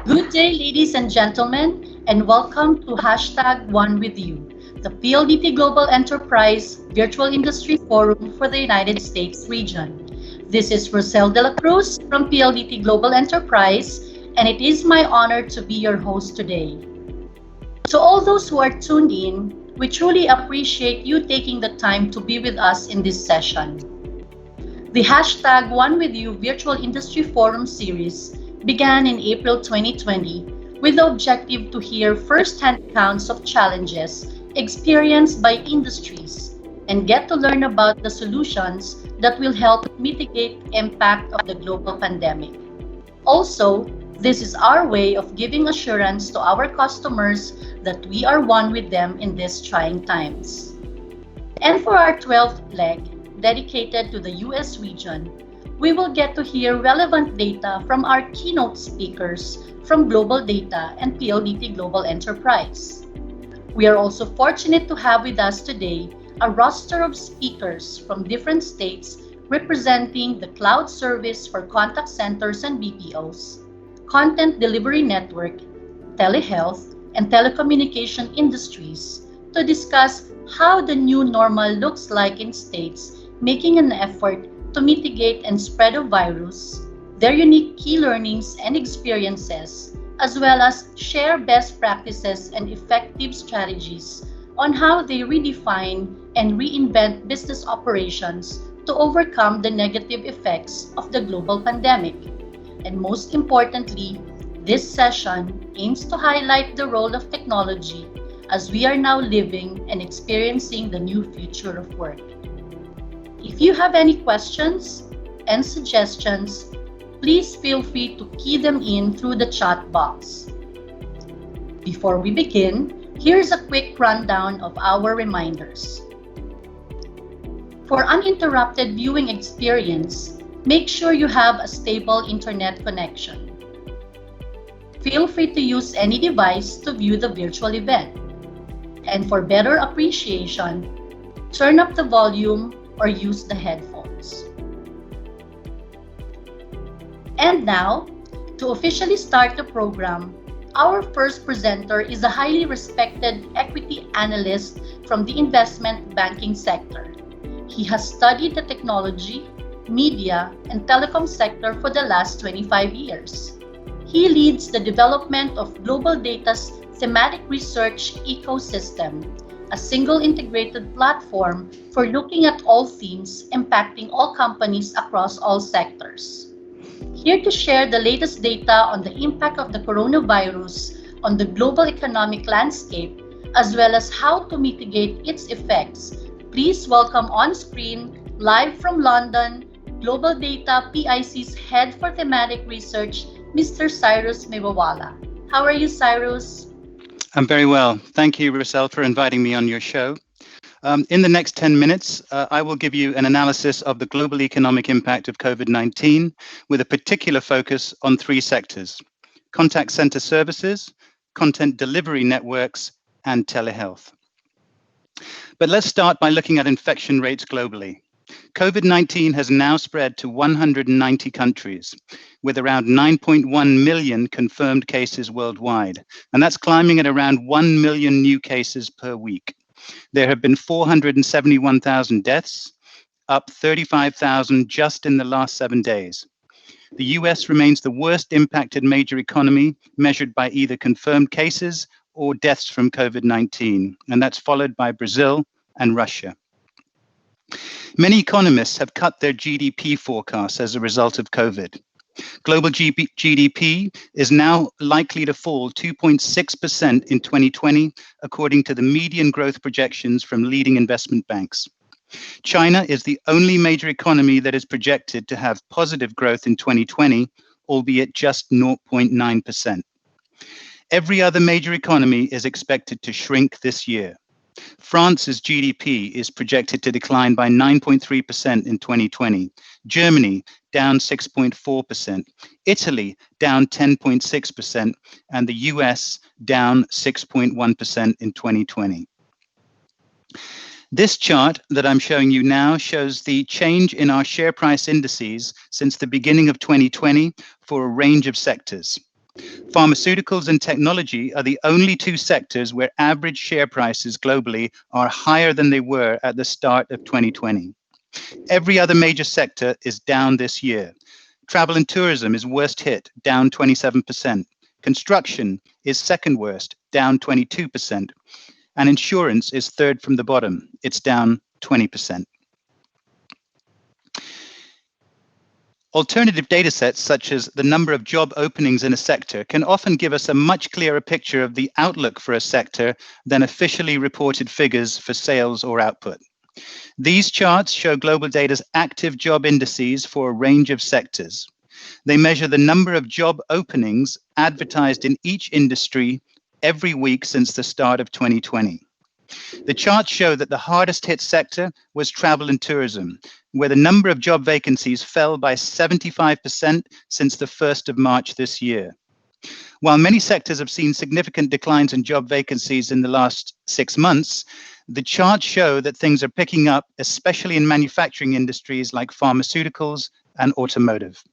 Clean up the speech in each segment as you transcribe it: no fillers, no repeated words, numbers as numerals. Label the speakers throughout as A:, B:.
A: Good day, ladies and gentlemen, and welcome to Hashtag One With You, the PLDT Global Enterprise Virtual Industry Forum for the United States region. This is Rosel de la Cruz from PLDT Global Enterprise, and it is my honor to be your host today. To all those who are tuned in, we truly appreciate you taking the time to be with us in this session. The Hashtag One With You Virtual Industry Forum series began in April 2020 with the objective to hear first-hand accounts of challenges experienced by industries and get to learn about the solutions that will help mitigate the impact of the global pandemic. Also, this is our way of giving assurance to our customers that we are one with them in these trying times. And for our 12th leg, dedicated to the US region, we will get to hear relevant data from our keynote speakers from GLOBALDATA and PLDT Global Enterprise. We are also fortunate to have with us today a roster of speakers from different states representing the cloud service for contact centers and BPOs, content delivery network, telehealth, and telecommunication industries to discuss how the new normal looks like in states making an effort to mitigate and spread of virus, their unique key learnings and experiences, as well as share best practices and effective strategies on how they redefine and reinvent business operations to overcome the negative effects of the global pandemic. And most importantly, this session aims to highlight the role of technology as we are now living and experiencing the new future of work. If you have any questions and suggestions, please feel free to key them in through the chat box. Before we begin, here's a quick rundown of our reminders. For uninterrupted viewing experience, make sure you have a stable internet connection. Feel free to use any device to view the virtual event. And for better appreciation, turn up the volume or use the headphones. And now, to officially start the program, our first presenter is a highly respected equity analyst from the investment banking sector. He has studied the technology, media, and telecom sector for the last 25 years. He leads the development of GLOBALDATA's thematic research ecosystem, a single integrated platform for looking at all themes impacting all companies across all sectors. Here to share the latest data on the impact of the coronavirus on the global economic landscape, as well as how to mitigate its effects, please welcome on screen, live from London, GLOBALDATA PIC's Head for Thematic Research, Mr. CYRUS MEWAWALLA. How are you, CYRUS?
B: I'm very well. Thank you, Rosel, for inviting me on your show. In the next 10 minutes, I will give you an analysis of the global economic impact of COVID-19 with a particular focus on three sectors: contact center services, content delivery networks, and telehealth. But let's start by looking at infection rates globally. COVID-19 has now spread to 190 countries, with around 9.1 million confirmed cases worldwide, and that's climbing at around 1 million new cases per week. There have been 471,000 deaths, up 35,000 just in the last 7 days. The US remains the worst impacted major economy, measured by either confirmed cases or deaths from COVID-19, and that's followed by Brazil and Russia. Many economists have cut their GDP forecasts as a result of COVID. Global GDP is now likely to fall 2.6% in 2020, according to the median growth projections from leading investment banks. China is the only major economy that is projected to have positive growth in 2020, albeit just 0.9%. Every other major economy is expected to shrink this year. France's GDP is projected to decline by 9.3% in 2020, Germany down 6.4%, Italy down 10.6%, and the US down 6.1% in 2020. This chart that I'm showing you now shows the change in our share price indices since the beginning of 2020 for a range of sectors. Pharmaceuticals and technology are the only two sectors where average share prices globally are higher than they were at the start of 2020. Every other major sector is down this year. Travel and tourism is worst hit, down 27%. Construction is second worst, down 22%. And insurance is third from the bottom. It's down 20%. Alternative data sets, such as the number of job openings in a sector, can often give us a much clearer picture of the outlook for a sector than officially reported figures for sales or output. These charts show GlobalData's active job indices for a range of sectors. They measure the number of job openings advertised in each industry every week since the start of 2020. The charts show that the hardest hit sector was travel and tourism, where the number of job vacancies fell by 75% since the 1st of March this year. While many sectors have seen significant declines in job vacancies in the last 6 months, the charts show that things are picking up, especially in manufacturing industries like pharmaceuticals and automotive.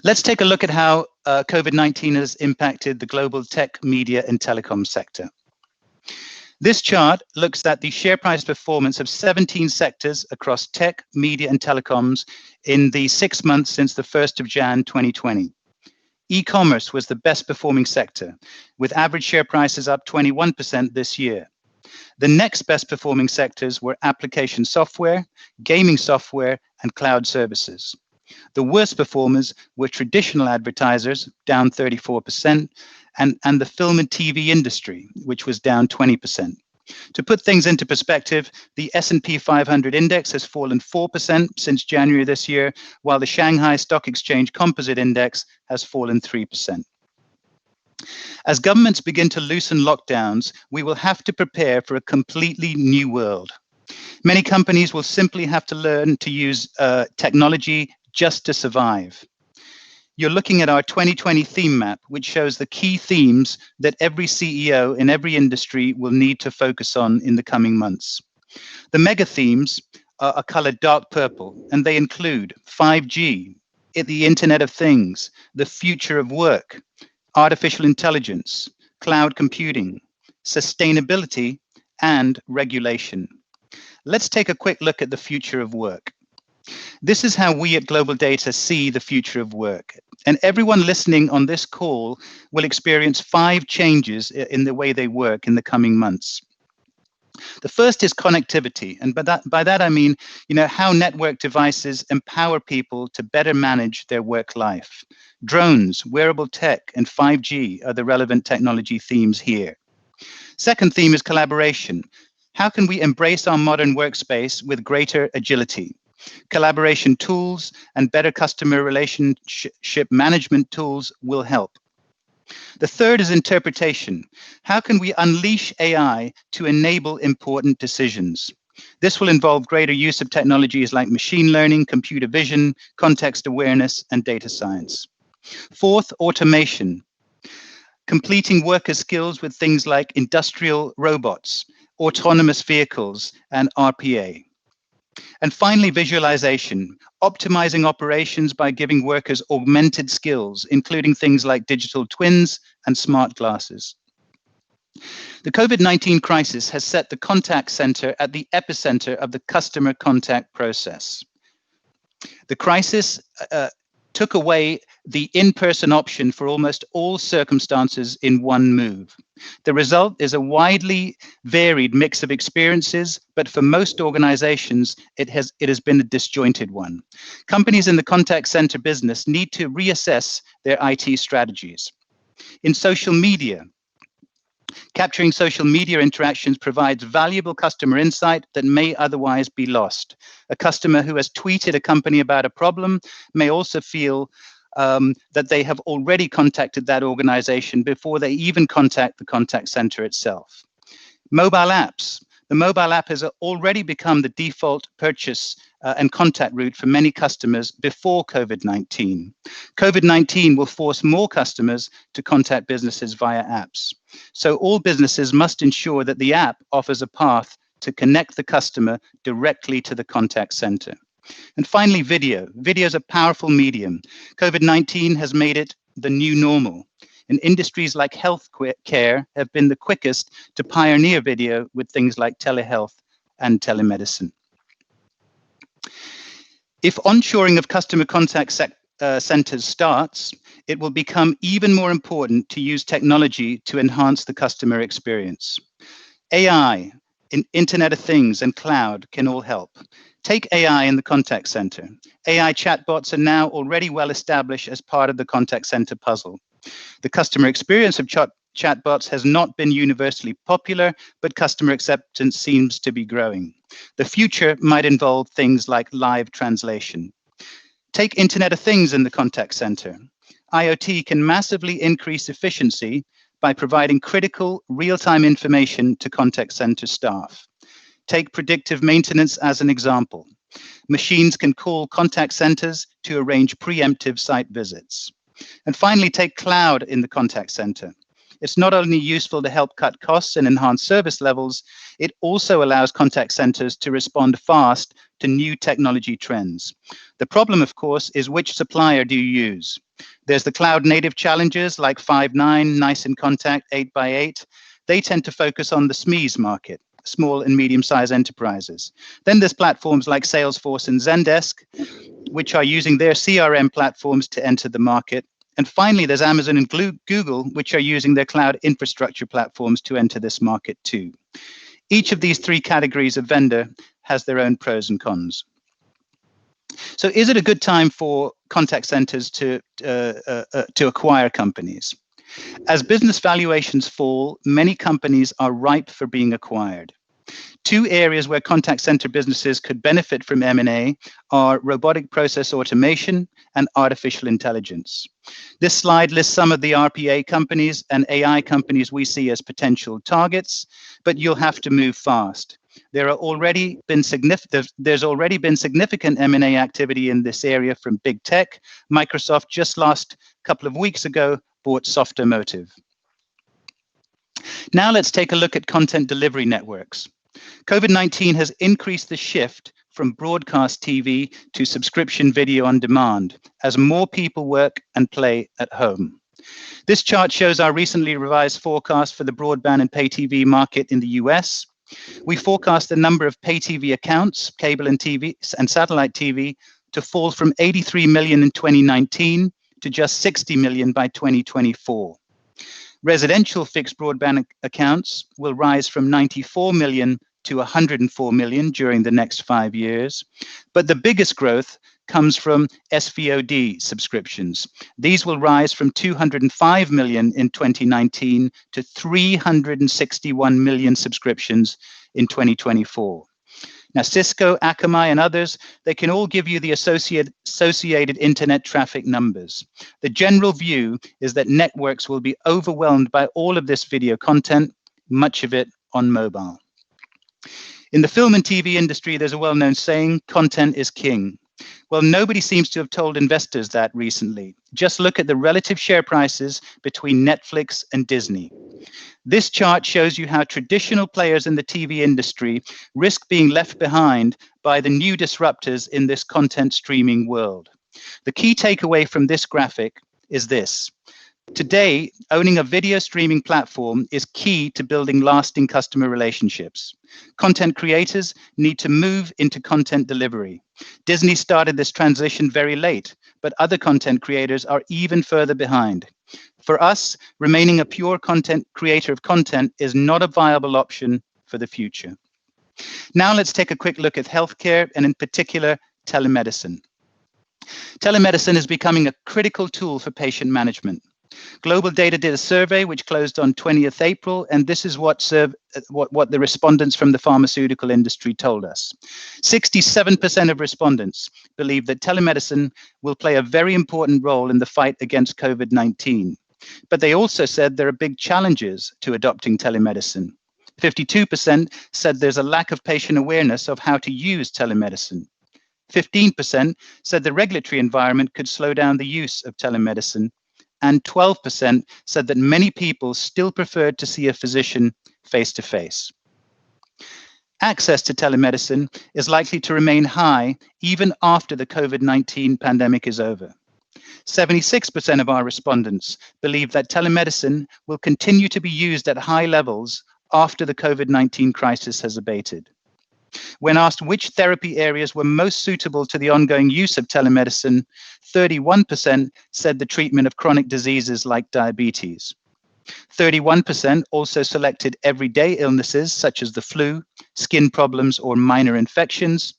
B: Let's take a look at how COVID-19 has impacted the global tech, media, and telecom sector. This chart looks at the share price performance of 17 sectors across tech, media, and telecoms in the 6 months since the 1st of January 2020. E-commerce was the best performing sector, with average share prices up 21% this year. The next best performing sectors were application software, gaming software, and cloud services. The worst performers were traditional advertisers, down 34%, and the film and TV industry, which was down 20%. To put things into perspective, the S&P 500 index has fallen 4% since January this year, while the Shanghai Stock Exchange Composite Index has fallen 3%. As governments begin to loosen lockdowns, we will have to prepare for a completely new world. Many companies will simply have to learn to use technology just to survive. You're looking at our 2020 theme map, which shows the key themes that every CEO in every industry will need to focus on in the coming months. The mega themes are colored dark purple, and they include 5G, the Internet of Things, the future of work, artificial intelligence, cloud computing, sustainability, and regulation. Let's take a quick look at the future of work. This is how we at GlobalData see the future of work. And everyone listening on this call will experience 5 changes in the way they work in the coming months. The first is connectivity. And by that I mean, how network devices empower people to better manage their work life. Drones, wearable tech, and 5G are the relevant technology themes here. Second theme is collaboration. How can we embrace our modern workspace with greater agility? Collaboration tools and better customer relationship management tools will help. The third is interpretation. How can we unleash AI to enable important decisions? This will involve greater use of technologies like machine learning, computer vision, context awareness, and data science. Fourth, automation. Completing worker skills with things like industrial robots, autonomous vehicles, and RPA. And finally, visualization, optimizing operations by giving workers augmented skills, including things like digital twins and smart glasses. The COVID-19 crisis has set the contact center at the epicenter of the customer contact process. The crisis took away the in-person option for almost all circumstances in one move. The result is a widely varied mix of experiences, but for most organizations, it has been a disjointed one. Companies in the contact center business need to reassess their IT strategies. In social media, capturing social media interactions provides valuable customer insight that may otherwise be lost. A customer who has tweeted a company about a problem may also feel that they have already contacted that organization before they even contact the contact center itself. Mobile apps. The mobile app has already become the default purchase and contact route for many customers before COVID-19. COVID-19 will force more customers to contact businesses via apps. So all businesses must ensure that the app offers a path to connect the customer directly to the contact center. And finally, video. Video is a powerful medium. COVID-19 has made it the new normal, and industries like healthcare have been the quickest to pioneer video with things like telehealth and telemedicine. If onshoring of customer contact centers starts, it will become even more important to use technology to enhance the customer experience. AI, Internet of Things, and cloud can all help. Take AI in the contact center. AI chatbots are now already well established as part of the contact center puzzle. The customer experience of chatbots has not been universally popular, but customer acceptance seems to be growing. The future might involve things like live translation. Take Internet of Things in the contact center. IoT can massively increase efficiency by providing critical real-time information to contact center staff. Take predictive maintenance as an example. Machines can call contact centers to arrange preemptive site visits. And finally, take cloud in the contact center. It's not only useful to help cut costs and enhance service levels, it also allows contact centers to respond fast to new technology trends. The problem, of course, is which supplier do you use? There's the cloud native challenges like Five9, Nice in Contact, 8x8. They tend to focus on the SMEs market, small and medium-sized enterprises. Then there's platforms like Salesforce and Zendesk, which are using their CRM platforms to enter the market. And finally, there's Amazon and Google, which are using their cloud infrastructure platforms to enter this market too. Each of these three categories of vendor has their own pros and cons. So is it a good time for contact centers to acquire companies? As business valuations fall, many companies are ripe for being acquired. Two areas where contact center businesses could benefit from M&A are robotic process automation and artificial intelligence. This slide lists some of the RPA companies and AI companies we see as potential targets, but you'll have to move fast. There's already been significant M&A activity in this area from big tech. Microsoft just last couple of weeks ago bought Softomotive. Now let's take a look at content delivery networks. COVID-19 has increased the shift from broadcast TV to subscription video on demand as more people work and play at home. This chart shows our recently revised forecast for the broadband and pay TV market in the US. We forecast the number of pay TV accounts, cable and TV and satellite TV, to fall from 83 million in 2019 to just 60 million by 2024. Residential fixed broadband accounts will rise from 94 million to 104 million during the next 5 years. But the biggest growth comes from SVOD subscriptions. These will rise from 205 million in 2019 to 361 million subscriptions in 2024. Now, Cisco, Akamai, and others, they can all give you the associated internet traffic numbers. The general view is that networks will be overwhelmed by all of this video content, much of it on mobile. In the film and TV industry, there's a well-known saying, content is king. Well, nobody seems to have told investors that recently. Just look at the relative share prices between Netflix and Disney. This chart shows you how traditional players in the TV industry risk being left behind by the new disruptors in this content streaming world. The key takeaway from this graphic is this. Today, owning a video streaming platform is key to building lasting customer relationships. Content creators need to move into content delivery. Disney started this transition very late, but other content creators are even further behind. For us, remaining a pure content creator of content is not a viable option for the future. Now let's take a quick look at healthcare and in particular, telemedicine. Telemedicine is becoming a critical tool for patient management. GLOBALDATA did a survey which closed on 20th April, and this is what the respondents from the pharmaceutical industry told us. 67% of respondents believe that telemedicine will play a very important role in the fight against COVID-19. But they also said there are big challenges to adopting telemedicine. 52% said there's a lack of patient awareness of how to use telemedicine. 15% said the regulatory environment could slow down the use of telemedicine. And 12% said that many people still preferred to see a physician face-to-face. Access to telemedicine is likely to remain high even after the COVID-19 pandemic is over. 76% of our respondents believe that telemedicine will continue to be used at high levels after the COVID-19 crisis has abated. When asked which therapy areas were most suitable to the ongoing use of telemedicine, 31% said the treatment of chronic diseases like diabetes. 31% also selected everyday illnesses such as the flu, skin problems, or minor infections.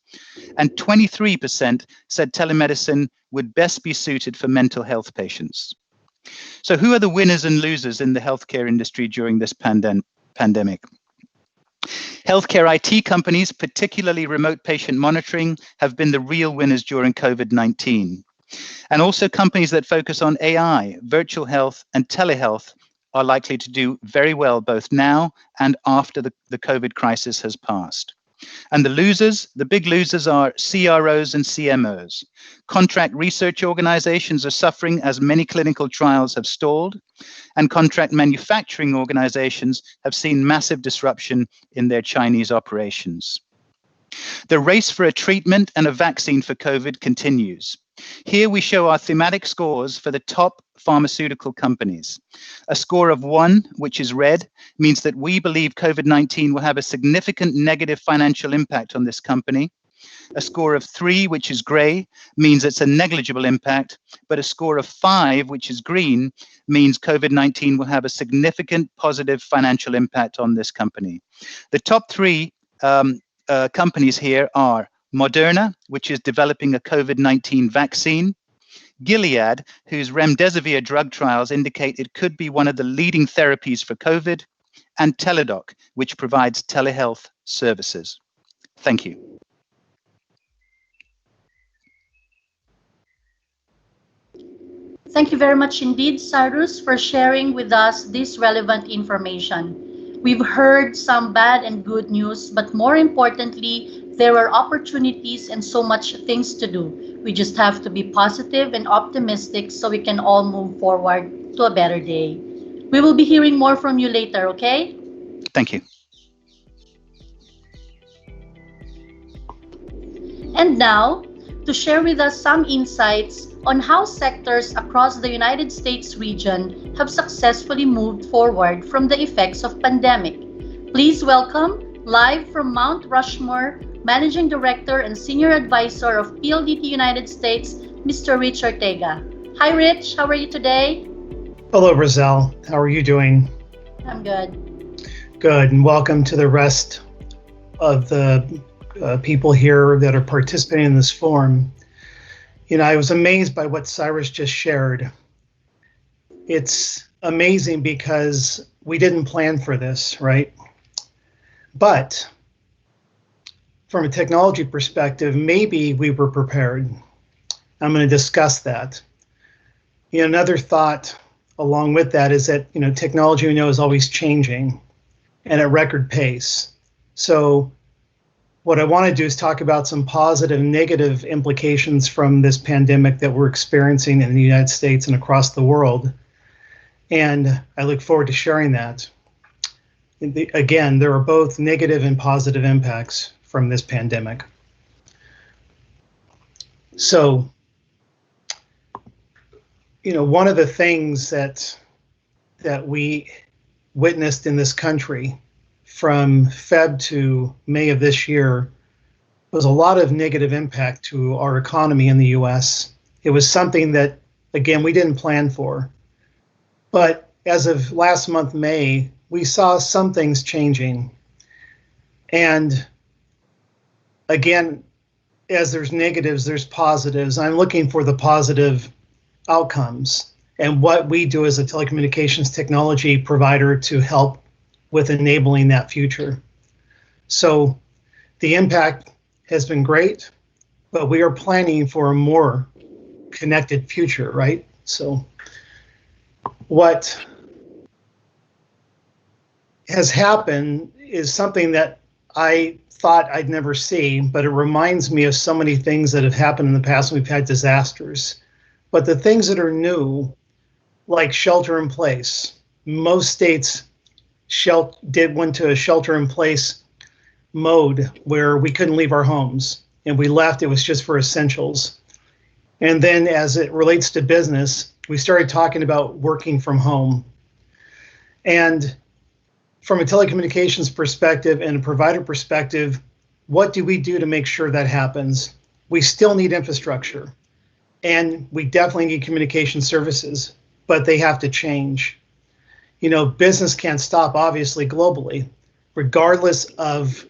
B: And 23% said telemedicine would best be suited for mental health patients. So who are the winners and losers in the healthcare industry during this pandemic? Healthcare IT companies, particularly remote patient monitoring, have been the real winners during COVID-19. And also companies that focus on AI, virtual health, and telehealth are likely to do very well both now and after the COVID crisis has passed. And the big losers are CROs and CMOs. Contract research organizations are suffering as many clinical trials have stalled, and contract manufacturing organizations have seen massive disruption in their Chinese operations. The race for a treatment and a vaccine for COVID continues. Here we show our thematic scores for the top pharmaceutical companies. A score of 1, which is red, means that we believe COVID-19 will have a significant negative financial impact on this company. A score of 3, which is gray, means it's a negligible impact, but a score of 5, which is green, means COVID-19 will have a significant positive financial impact on this company. The top 3 companies here are Moderna, which is developing a COVID-19 vaccine, Gilead, whose remdesivir drug trials indicate it could be one of the leading therapies for COVID, and Teladoc, which provides telehealth services. Thank you.
A: Thank you very much indeed, CYRUS, for sharing with us this relevant information. We've heard some bad and good news, but more importantly, there are opportunities and so much things to do. We just have to be positive and optimistic so we can all move forward to a better day. We will be hearing more from you later, okay?
B: Thank you.
A: And now, to share with us some insights on how sectors across the United States region have successfully moved forward from the effects of pandemic. Please welcome, live from Mount Rushmore, Managing Director and Senior Advisor of PLDT United States, Mr. Rich Ortega. Hi, Rich. How are you today?
C: Hello, Roselle. How are you doing?
A: I'm good.
C: Good, and welcome to the rest of the people here that are participating in this forum. You know, I was amazed by what Cyrus just shared. It's amazing because we didn't plan for this, right? But from a technology perspective, maybe we were prepared. I'm going to discuss that. You know, another thought along with that is that, you know, technology we know is always changing and at record pace. So what I want to do is talk about some positive and negative implications from this pandemic that we're experiencing in the United States and across the world. And I look forward to sharing that. Again, there are both negative and positive impacts from this pandemic. So, you know, one of the things that we witnessed in this country from Feb to May of this year was a lot of negative impact to our economy in the US. It was something that, again, we didn't plan for. But as of last month, May, we saw some things changing. And again, as there's negatives, there's positives. I'm looking for the positive outcomes and what we do as a telecommunications technology provider to help with enabling that future. So the impact has been great, but we are planning for a more connected future, right? So what has happened is something that I thought I'd never see, but it reminds me of so many things that have happened in the past when we've had disasters. But the things that are new, like shelter in place, most states went to a shelter in place mode where we couldn't leave our homes, and we left, it was just for essentials. And then as it relates to business, we started talking about working from home. And from a telecommunications perspective and a provider perspective, what do we do to make sure that happens? We still need infrastructure, and we definitely need communication services, but they have to change. You know, business can't stop, obviously, globally, regardless of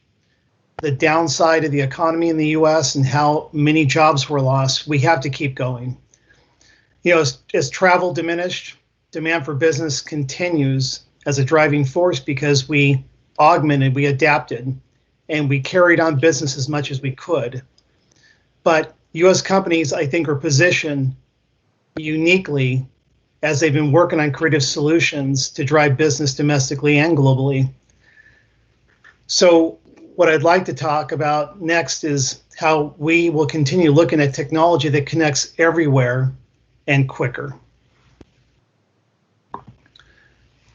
C: the downside of the economy in the US and how many jobs were lost. We have to keep going. You know, as travel diminished, demand for business continues as a driving force because we augmented, we adapted, and we carried on business as much as we could. But US companies, I think, are positioned uniquely as they've been working on creative solutions to drive business domestically and globally. So what I'd like to talk about next is how we will continue looking at technology that connects everywhere and quicker.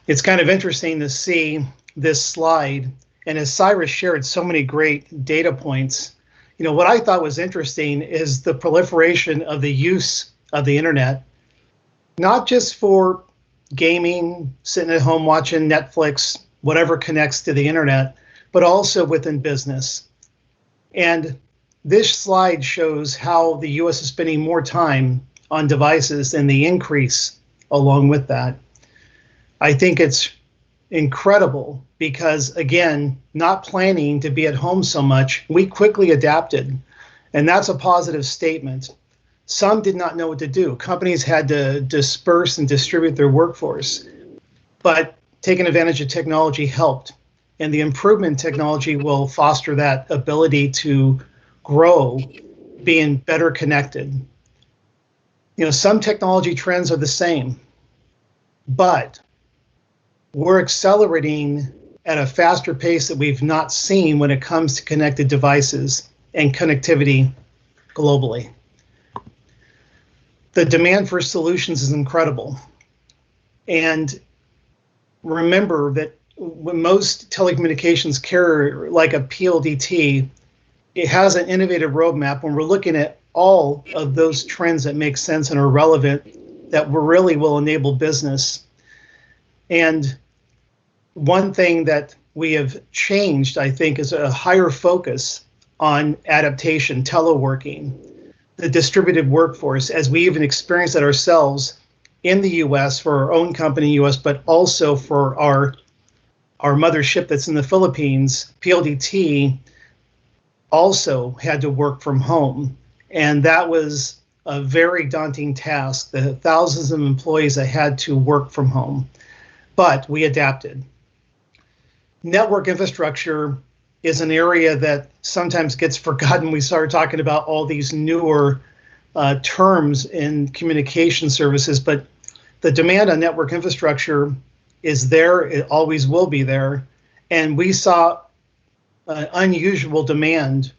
C: It's kind of interesting to see this slide, and as Cyrus shared so many great data points, you know, what I thought was interesting is the proliferation of the use of the internet, not just for gaming, sitting at home watching Netflix, whatever connects to the internet, but also within business. And this slide shows how the US is spending more time on devices and the increase along with that. I think it's incredible because, again, not planning to be at home so much, we quickly adapted, and that's a positive statement. Some did not know what to do. Companies had to disperse and distribute their workforce, but taking advantage of technology helped, and the improvement in technology will foster that ability to grow, being better connected. You know, some technology trends are the same, but we're accelerating at a faster pace that we've not seen when it comes to connected devices and connectivity globally. The demand for solutions is incredible. And remember that when most telecommunications carrier, like a PLDT, it has an innovative roadmap when we're looking at all of those trends that make sense and are relevant that really will enable business. And one thing that we have changed, I think, is a higher focus on adaptation, teleworking, the distributed workforce, as we even experience that ourselves in the US for our own company, US, but also for our mothership that's in the Philippines. PLDT also had to work from home. And that was a very daunting task, the thousands of employees that had to work from home. But we adapted. Network infrastructure is an area that sometimes gets forgotten. We started talking about all these newer terms in communication services, but the demand on network infrastructure is there. It always will be there. And we saw an unusual demand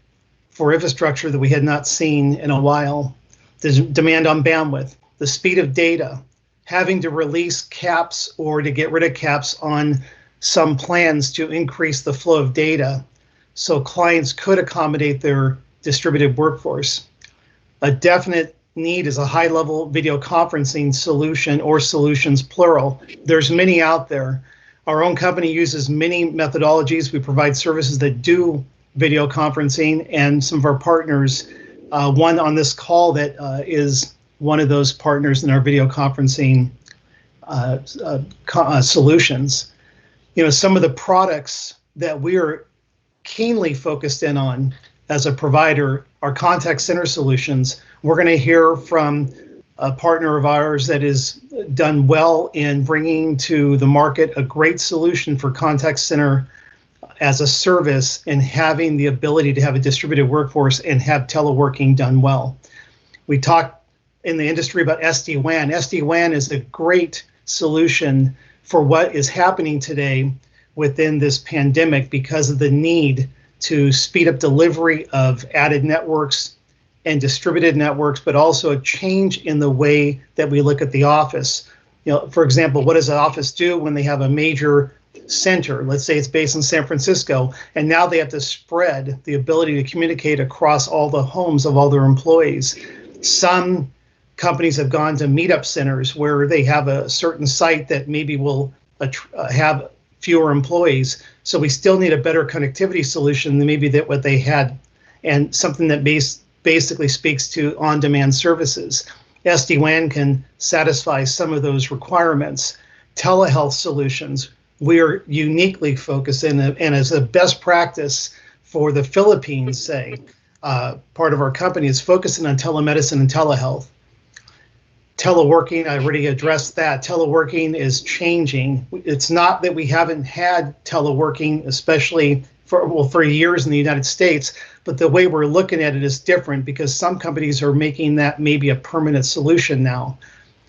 C: for infrastructure that we had not seen in a while. There's demand on bandwidth, the speed of data, having to release caps or to get rid of caps on some plans to increase the flow of data so clients could accommodate their distributed workforce. A definite need is a high-level video conferencing solution or solutions plural. There's many out there. Our own company uses many methodologies. We provide services that do video conferencing, and some of our partners, one on this call that is one of those partners in our video conferencing solutions. You know, some of the products that we are keenly focused in on as a provider are contact center solutions. We're going to hear from a partner of ours that has done well in bringing to the market a great solution for contact center as a service and having the ability to have a distributed workforce and have teleworking done well. We talked in the industry about SD-WAN. SD-WAN is a great solution for what is happening today within this pandemic because of the need to speed up delivery of added networks and distributed networks, but also a change in the way that we look at the office. You know, for example, what does an office do when they have a major center? Let's say it's based in San Francisco, and now they have to spread the ability to communicate across all the homes of all their employees. Some companies have gone to meetup centers where they have a certain site that maybe will have fewer employees. So we still need a better connectivity solution than maybe that what they had, and something that basically speaks to on-demand services. SD-WAN can satisfy some of those requirements. Telehealth solutions, we are uniquely focused in, and as a best practice for the Philippines, say, part of our company is focusing on telemedicine and telehealth. Teleworking, I already addressed that. Teleworking is changing. It's not that we haven't had teleworking, especially for years in the United States, but the way we're looking at it is different because some companies are making that maybe a permanent solution now.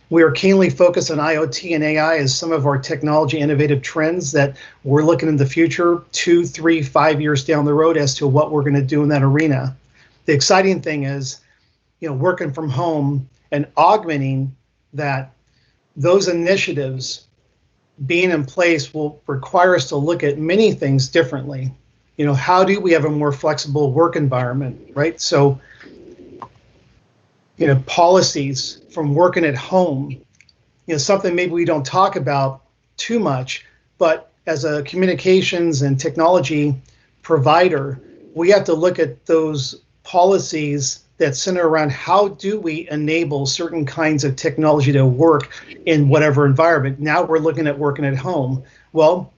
C: We are keenly focused on IoT and AI as some of our technology innovative trends that we're looking in the future, 2, 3, 5 years down the road as to what we're going to do in that arena. The exciting thing is, working from home and augmenting that, those initiatives being in place will require us to look at many things differently. How do we have a more flexible work environment, right? So, policies from working at home, something maybe we don't talk about too much, but as a communications and technology provider, we have to look at those policies that center around how do we enable certain kinds of technology to work in whatever environment. Now we're looking at working at home. Well,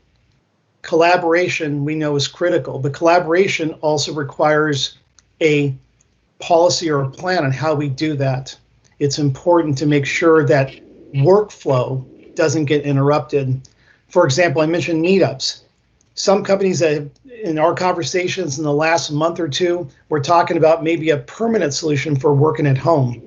C: collaboration we know is critical, but collaboration also requires a policy or a plan on how we do that. It's important to make sure that workflow doesn't get interrupted. For example, I mentioned meetups. Some companies that in our conversations in the last month or two, we're talking about maybe a permanent solution for working at home.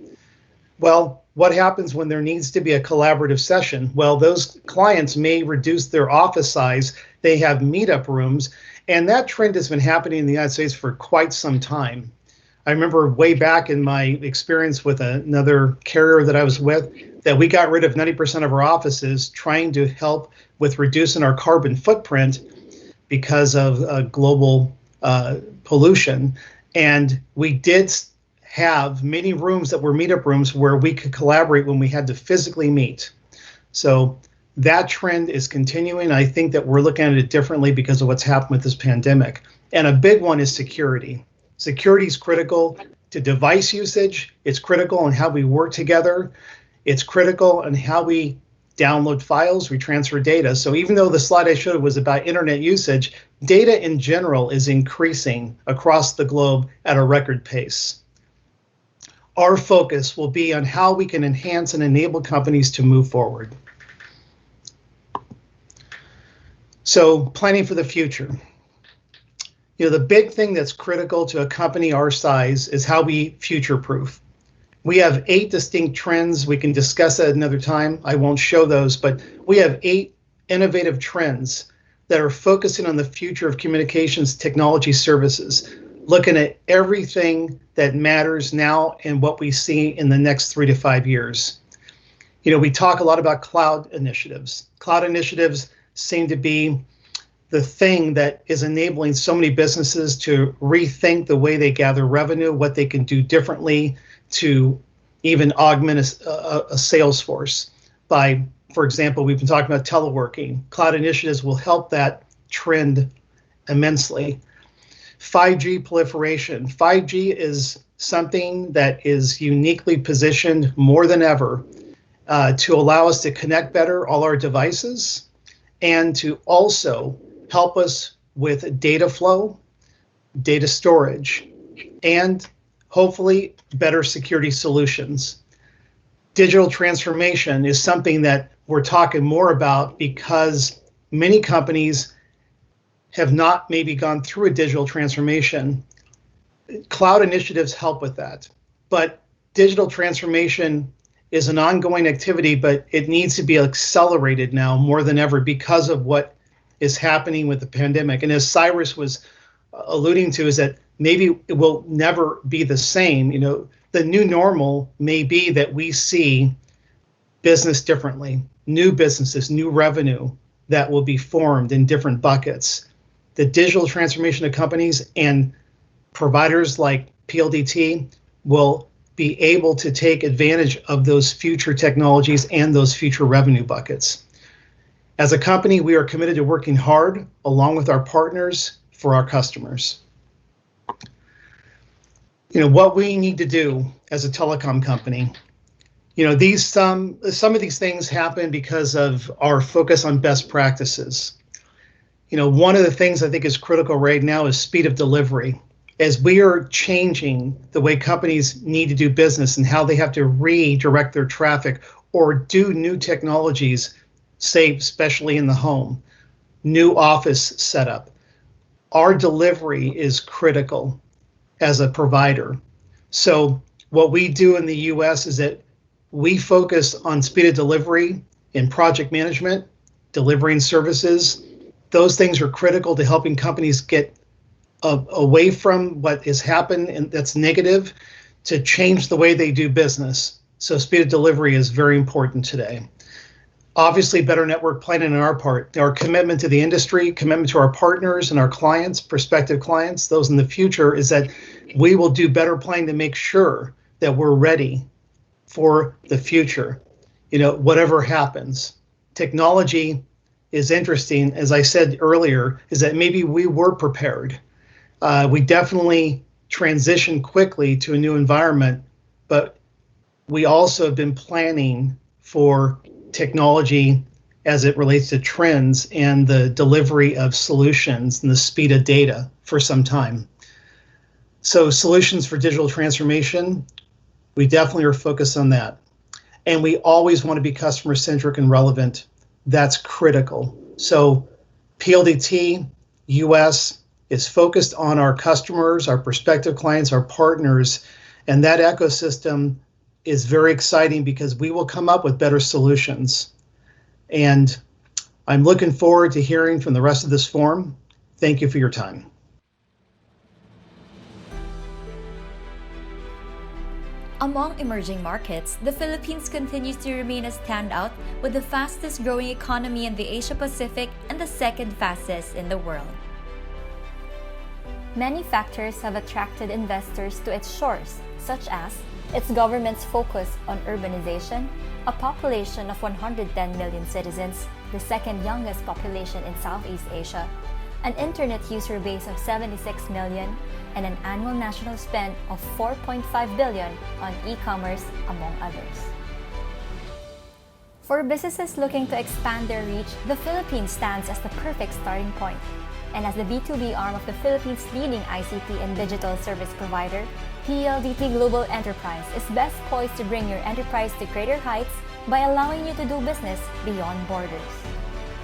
C: Well, what happens when there needs to be a collaborative session? Well, those clients may reduce their office size. They have meetup rooms, and that trend has been happening in the United States for quite some time. I remember way back in my experience with another carrier that I was with, that we got rid of 90% of our offices trying to help with reducing our carbon footprint because of global pollution. And we did have many rooms that were meetup rooms where we could collaborate when we had to physically meet. So that trend is continuing. I think that we're looking at it differently because of what's happened with this pandemic. And a big one is security. Security is critical to device usage. It's critical in how we work together. It's critical in how we download files, we transfer data. So even though the slide I showed was about internet usage, data in general is increasing across the globe at a record pace. Our focus will be on how we can enhance and enable companies to move forward. So planning for the future. The big thing that's critical to a company our size is how we future-proof. We have 8 distinct trends. We can discuss that another time. I won't show those, but we have 8 innovative trends that are focusing on the future of communications technology services, looking at everything that matters now and what we see in the next 3 to 5 years. We talk a lot about cloud initiatives. Cloud initiatives seem to be the thing that is enabling so many businesses to rethink the way they gather revenue, what they can do differently to even augment a sales force by, for example, we've been talking about teleworking. Cloud initiatives will help that trend immensely. 5G proliferation. 5G is something that is uniquely positioned more than ever to allow us to connect better all our devices and to also help us with data flow, data storage, and hopefully better security solutions. Digital transformation is something that we're talking more about because many companies have not maybe gone through a digital transformation. Cloud initiatives help with that, but digital transformation is an ongoing activity, but it needs to be accelerated now more than ever because of what is happening with the pandemic. And as Cyrus was alluding to, is that maybe it will never be the same. The new normal may be that we see business differently, new businesses, new revenue that will be formed in different buckets. The digital transformation of companies and providers like PLDT will be able to take advantage of those future technologies and those future revenue buckets. As a company, we are committed to working hard along with our partners for our customers. What we need to do as a telecom company, some of these things happen because of our focus on best practices. One of the things I think is critical right now is speed of delivery. As we are changing the way companies need to do business and how they have to redirect their traffic or do new technologies, say, especially in the home, new office setup, our delivery is critical as a provider. So what we do in the US is that we focus on speed of delivery in project management, delivering services. Those things are critical to helping companies get away from what has happened and that's negative to change the way they do business. So speed of delivery is very important today. Obviously, better network planning on our part, our commitment to the industry, commitment to our partners and our clients, prospective clients, those in the future, is that we will do better planning to make sure that we're ready for the future, whatever happens. Technology is interesting, as I said earlier, is that maybe we were prepared. We definitely transitioned quickly to a new environment, but we also have been planning for technology as it relates to trends and the delivery of solutions and the speed of data for some time. So solutions for digital transformation, we definitely are focused on that. And we always want to be customer-centric and relevant. That's critical. So PLDT US is focused on our customers, our prospective clients, our partners, and that ecosystem is very exciting because we will come up with better solutions. And I'm looking forward to hearing from the rest of this forum. Thank you for your time.
D: Among emerging markets, the Philippines continues to remain a standout with the fastest growing economy in the Asia-Pacific and the second fastest in the world. Many factors have attracted investors to its shores, such as its government's focus on urbanization, a population of 110 million citizens, the second youngest population in Southeast Asia, an internet user base of 76 million, and an annual national spend of 4.5 billion on e-commerce, among others. For businesses looking to expand their reach, the Philippines stands as the perfect starting point. And as the B2B arm of the Philippines' leading ICT and digital service provider, PLDT Global Enterprise is best poised to bring your enterprise to greater heights by allowing you to do business beyond borders.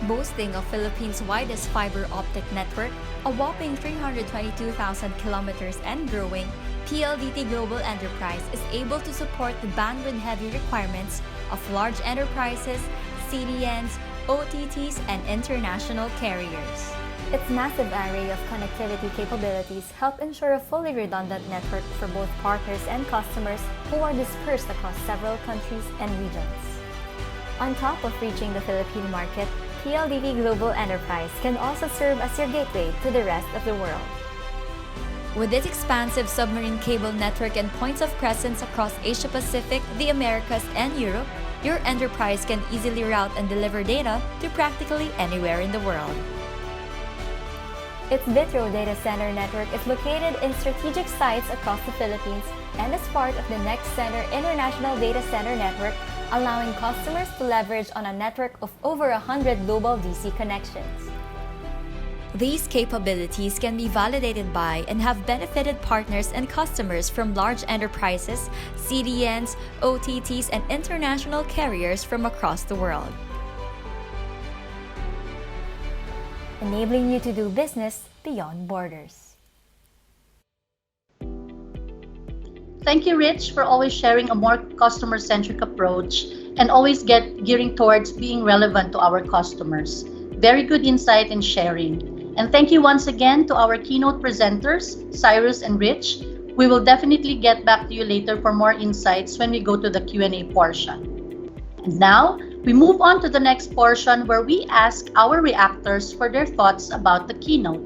D: Boasting of Philippines' widest fiber optic network, a whopping 322,000 kilometers and growing, PLDT Global Enterprise is able to support the bandwidth-heavy requirements of large enterprises, CDNs, OTTs, and international carriers. Its massive array of connectivity capabilities help ensure a fully redundant network for both partners and customers who are dispersed across several countries and regions. On top of reaching the Philippine market, PLDT Global Enterprise can also serve as your gateway to the rest of the world. With its expansive submarine cable network and points of presence across Asia-Pacific, the Americas, and Europe, your enterprise can easily route and deliver data to practically anywhere in the world. Its Vitro data center network is located in strategic sites across the Philippines and is part of the Next Center International Data Center Network, allowing customers to leverage on a network of over 100 global DC connections. These capabilities can be validated by and have benefited partners and customers from large enterprises, CDNs, OTTs, and international carriers from across the world, enabling you to do business beyond borders.
A: Thank you, Rich, for always sharing a more customer-centric approach and always gearing towards being relevant to our customers. Very good insight and sharing. And thank you once again to our keynote presenters, Cyrus and Rich. We will definitely get back to you later for more insights when we go to the Q&A portion. And now, we move on to the next portion where we ask our reactors for their thoughts about the keynote.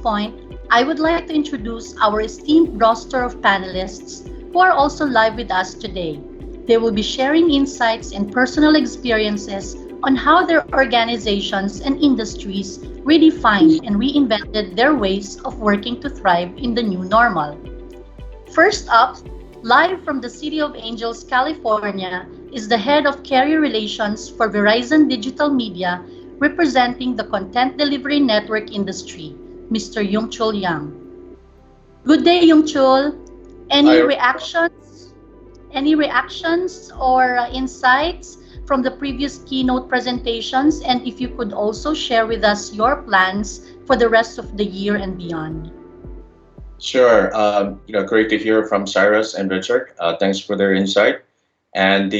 A: point, I would like to introduce our esteemed roster of panelists who are also live with us today. They will be sharing insights and personal experiences on how their organizations and industries redefined and reinvented their ways of working to thrive in the new normal. First up, live from the City of Angels, California, is the head of carrier relations for Verizon Digital Media, representing the content delivery network industry, Mr. YONGCHUL Yang. Good day, YONGCHUL. Any reactions or insights from the previous keynote presentations, and if you could also share with us your plans for the rest of the year and beyond?
E: Sure. Great to hear from CYRUS and Richard. Thanks for their insight. And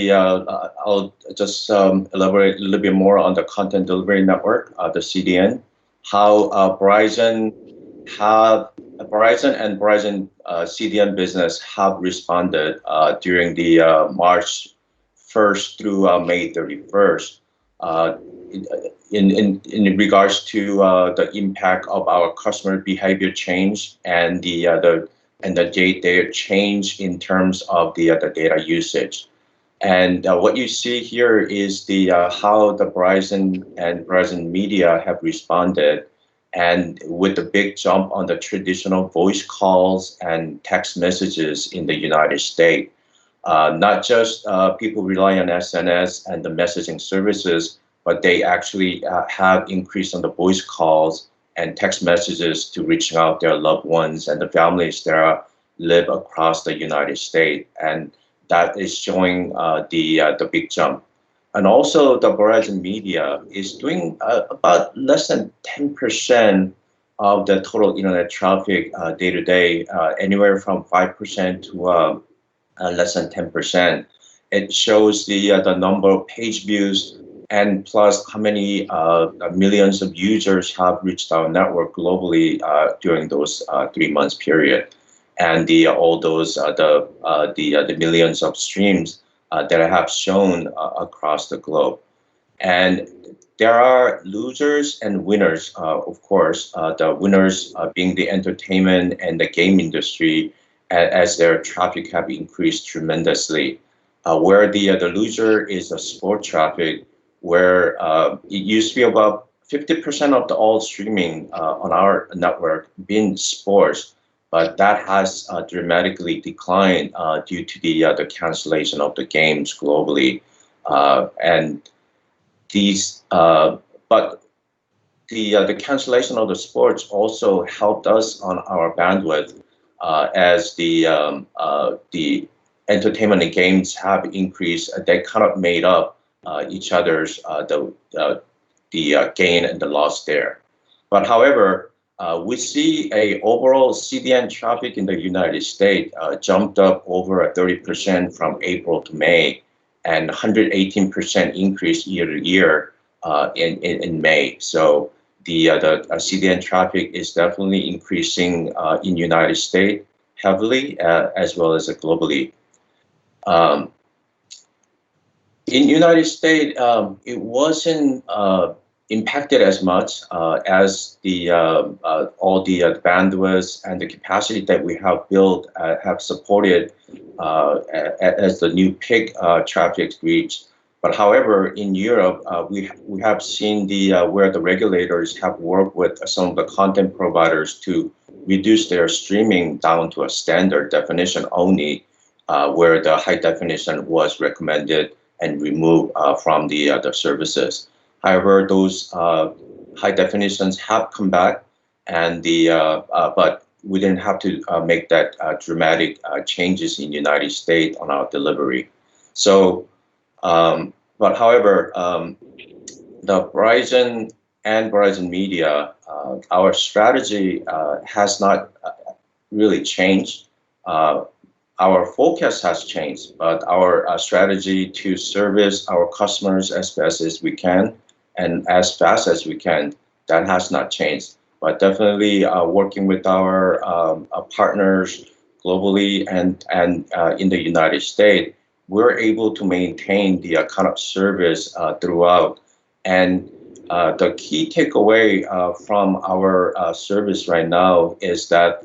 E: I'll just elaborate a little bit more on the content delivery network, the CDN, how Verizon and Verizon CDN business have responded during the March 1st through May 31st in regards to the impact of our customer behavior change and the data change in terms of the data usage. And what you see here is the how the Verizon and Verizon Media have responded, and with the big jump on the traditional voice calls and text messages in the United States. Not just people rely on SNS and the messaging services, but they actually have increased on the voice calls and text messages to reaching out their loved ones and the families that live across the United States. And that is showing the big jump. And also the Verizon Media is doing about less than 10% of the total internet traffic day to day, anywhere from 5% to less than 10%. It shows the number of page views and plus how many millions of users have reached our network globally during those 3 months period, and all those the millions of streams that I have shown across the globe. And there are losers and winners, of course. The winners being the entertainment and the game industry, as their traffic have increased tremendously. Where the loser is the sport traffic, where it used to be about 50% of the all streaming on our network being sports, but that has dramatically declined due to the cancellation of the games globally, and these. But the cancellation of the sports also helped us on our bandwidth, as the entertainment and games have increased. They kind of made up each other's the gain and the loss there. But however, we see a overall CDN traffic in the United States jumped up over 30% from April to May, and 118% increase year to year in May. So the CDN traffic is definitely increasing in United States heavily, as well as globally. In United States, it wasn't impacted as much as the all the bandwidth and the capacity that we have built have supported as the new peak traffic reached. But however, in Europe, we have seen where the regulators have worked with some of the content providers to reduce their streaming down to a standard definition only, where the high definition was recommended and removed from the services. However, those high definitions have come back, and but we didn't have to make that dramatic changes in the United States on our delivery. So, but however, the Verizon and Verizon Media, our strategy has not really changed. Our focus has changed, but our strategy to service our customers as best as we can and as fast as we can, that has not changed. But definitely working with our partners globally and in the United States, we're able to maintain the kind of service throughout. And The key takeaway from our service right now is that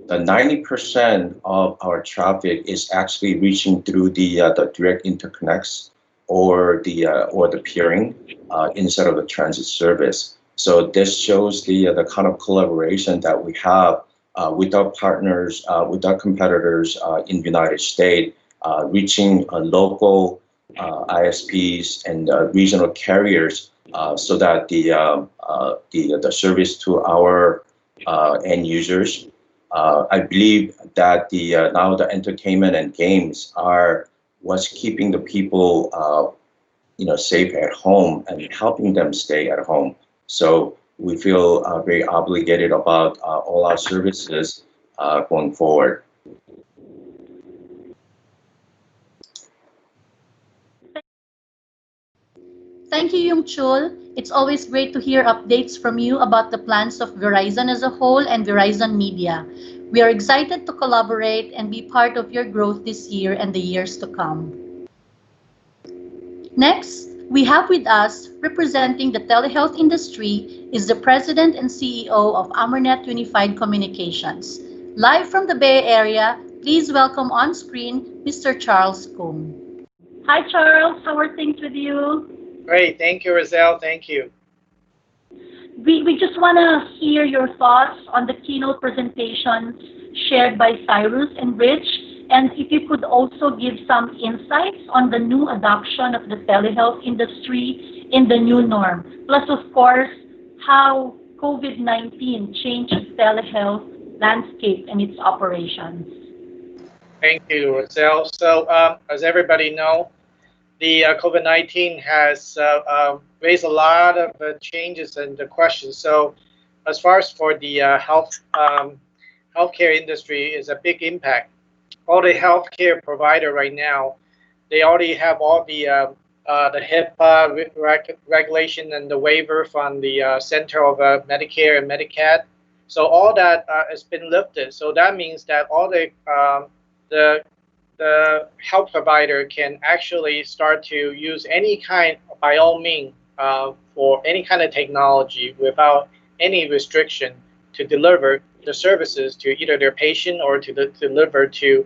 E: the 90% of our traffic is actually reaching through the direct interconnects or the peering instead of the transit service. So this shows the kind of collaboration that we have with our partners, with our competitors in the United States, reaching local ISPs and regional carriers so that the service to our end users. I believe that now the entertainment and games are what's keeping the people safe at home and helping them stay at home. So we feel very obligated about all our services going forward.
A: Thank you, YONGCHUL. It's always great to hear updates from you about the plans of Verizon as a whole and Verizon Media. We are excited to collaborate and be part of your growth this year and the years to come. Next, we have with us, representing the telehealth industry, is the President and CEO of AMERNET Unified Communications. Live from the Bay Area, please welcome on screen Mr. Charles Kung. Hi, Charles. How are things with you?
F: Great. Thank you, Roselle. Thank you.
A: We just want to hear your thoughts on the keynote presentations shared by Cyrus and Rich, and if you could also give some insights on the new adoption of the telehealth industry in the new norm, plus, of course, how COVID-19 changes telehealth landscape and its operations.
F: Thank you, Roselle. So, as everybody knows, the COVID-19 has raised a lot of changes and questions. So, as far as for the healthcare industry, is a big impact. All the healthcare provider right now, they already have all the HIPAA regulation and the waiver from the Center of Medicare and Medicaid. So all that has been lifted. So that means that all the health provider can actually start to use any kind, by all means, for any kind of technology without any restriction to deliver the services to either their patient or to deliver to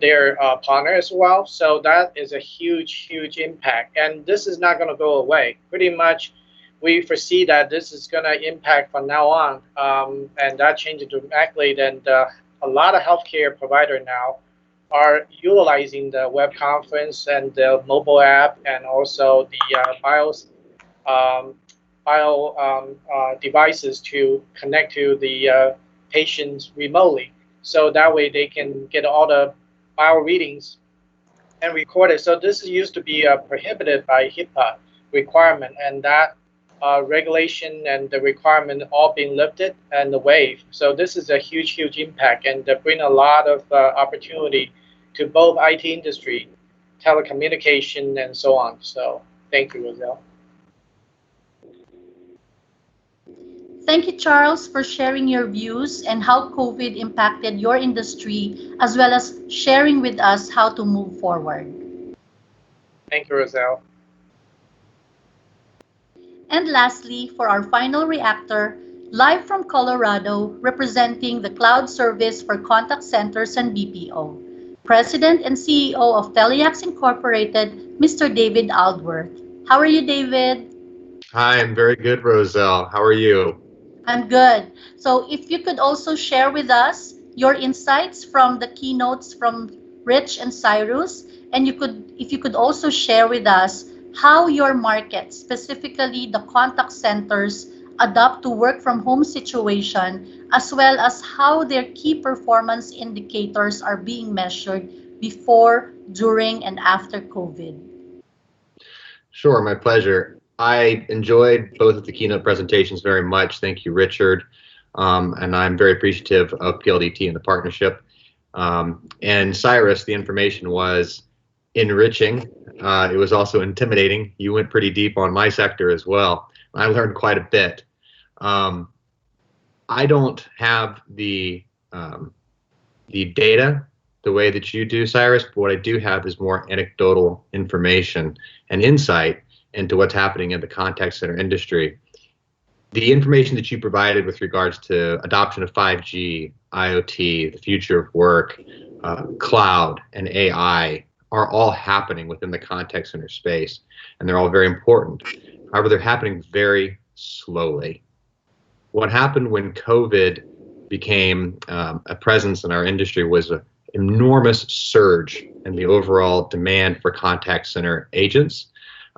F: their partner as well. So that is a huge, huge impact. And this is not going to go away. Pretty much, we foresee that this is going to impact from now on. And that changes dramatically. Then a lot of healthcare providers now are utilizing the web conference and the mobile app and also the devices to connect to the patients remotely. So that way they can get all the bio readings and record it. So this used to be prohibited by HIPAA requirement, and that regulation and the requirement all being lifted and waived. So this is a huge, huge impact and bring a lot of opportunity to both IT industry, telecommunication, and so on. So thank you, Roselle.
A: Thank you, Charles, for sharing your views and how COVID impacted your industry, as well as sharing with us how to move forward.
F: Thank you, Roselle.
A: And lastly, for our final reactor, live from Colorado, representing the cloud service for contact centers and BPO, President and CEO of TELIAX Incorporated, Mr. David Aldworth. How are you, David?
G: Hi, I'm very good, Roselle. How are you?
A: I'm good. So if you could also share with us your insights from the keynotes from Rich and Cyrus, and if you could also share with us how your market, specifically the contact centers, adapt to work from home situation, as well as how their key performance indicators are being measured before, during, and after COVID.
G: Sure, my pleasure. I enjoyed both of the keynote presentations very much. Thank you, Richard. And I'm very appreciative of PLDT and the partnership. And Cyrus, the information was enriching. It was also intimidating. You went pretty deep on my sector as well. I learned quite a bit. I don't have the data the way that you do, Cyrus, but what I do have is more anecdotal information and insight into what's happening in the contact center industry. The information that you provided with regards to adoption of 5G, IoT, the future of work, cloud, and AI are all happening within the contact center space, and they're all very important. However, they're happening very slowly. What happened when COVID became a presence in our industry was an enormous surge in the overall demand for contact center agents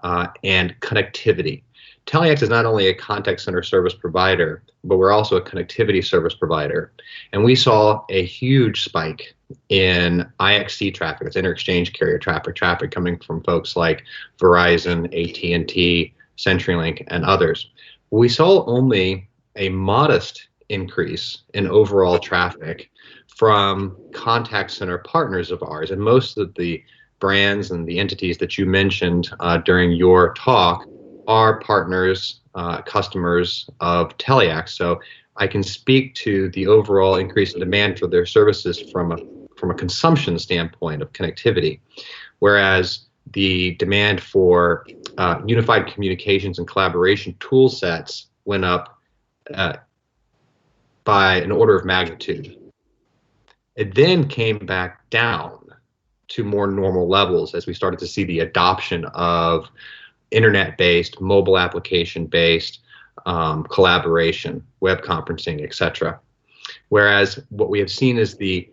G: and connectivity. TELIAX is not only a contact center service provider, but we're also a connectivity service provider. And we saw a huge spike in IXC traffic, that's inter-exchange carrier traffic coming from folks like Verizon, AT&T, CenturyLink, and others. We saw only a modest increase in overall traffic from contact center partners of ours. And most of the brands and the entities that you mentioned during your talk are partners, customers of TELIAX. So I can speak to the overall increase in demand for their services from a consumption standpoint of connectivity, whereas the demand for unified communications and collaboration tool sets went up by an order of magnitude. It then came back down to more normal levels as we started to see the adoption of internet-based, mobile application-based collaboration, web conferencing, etc. Whereas what we have seen is the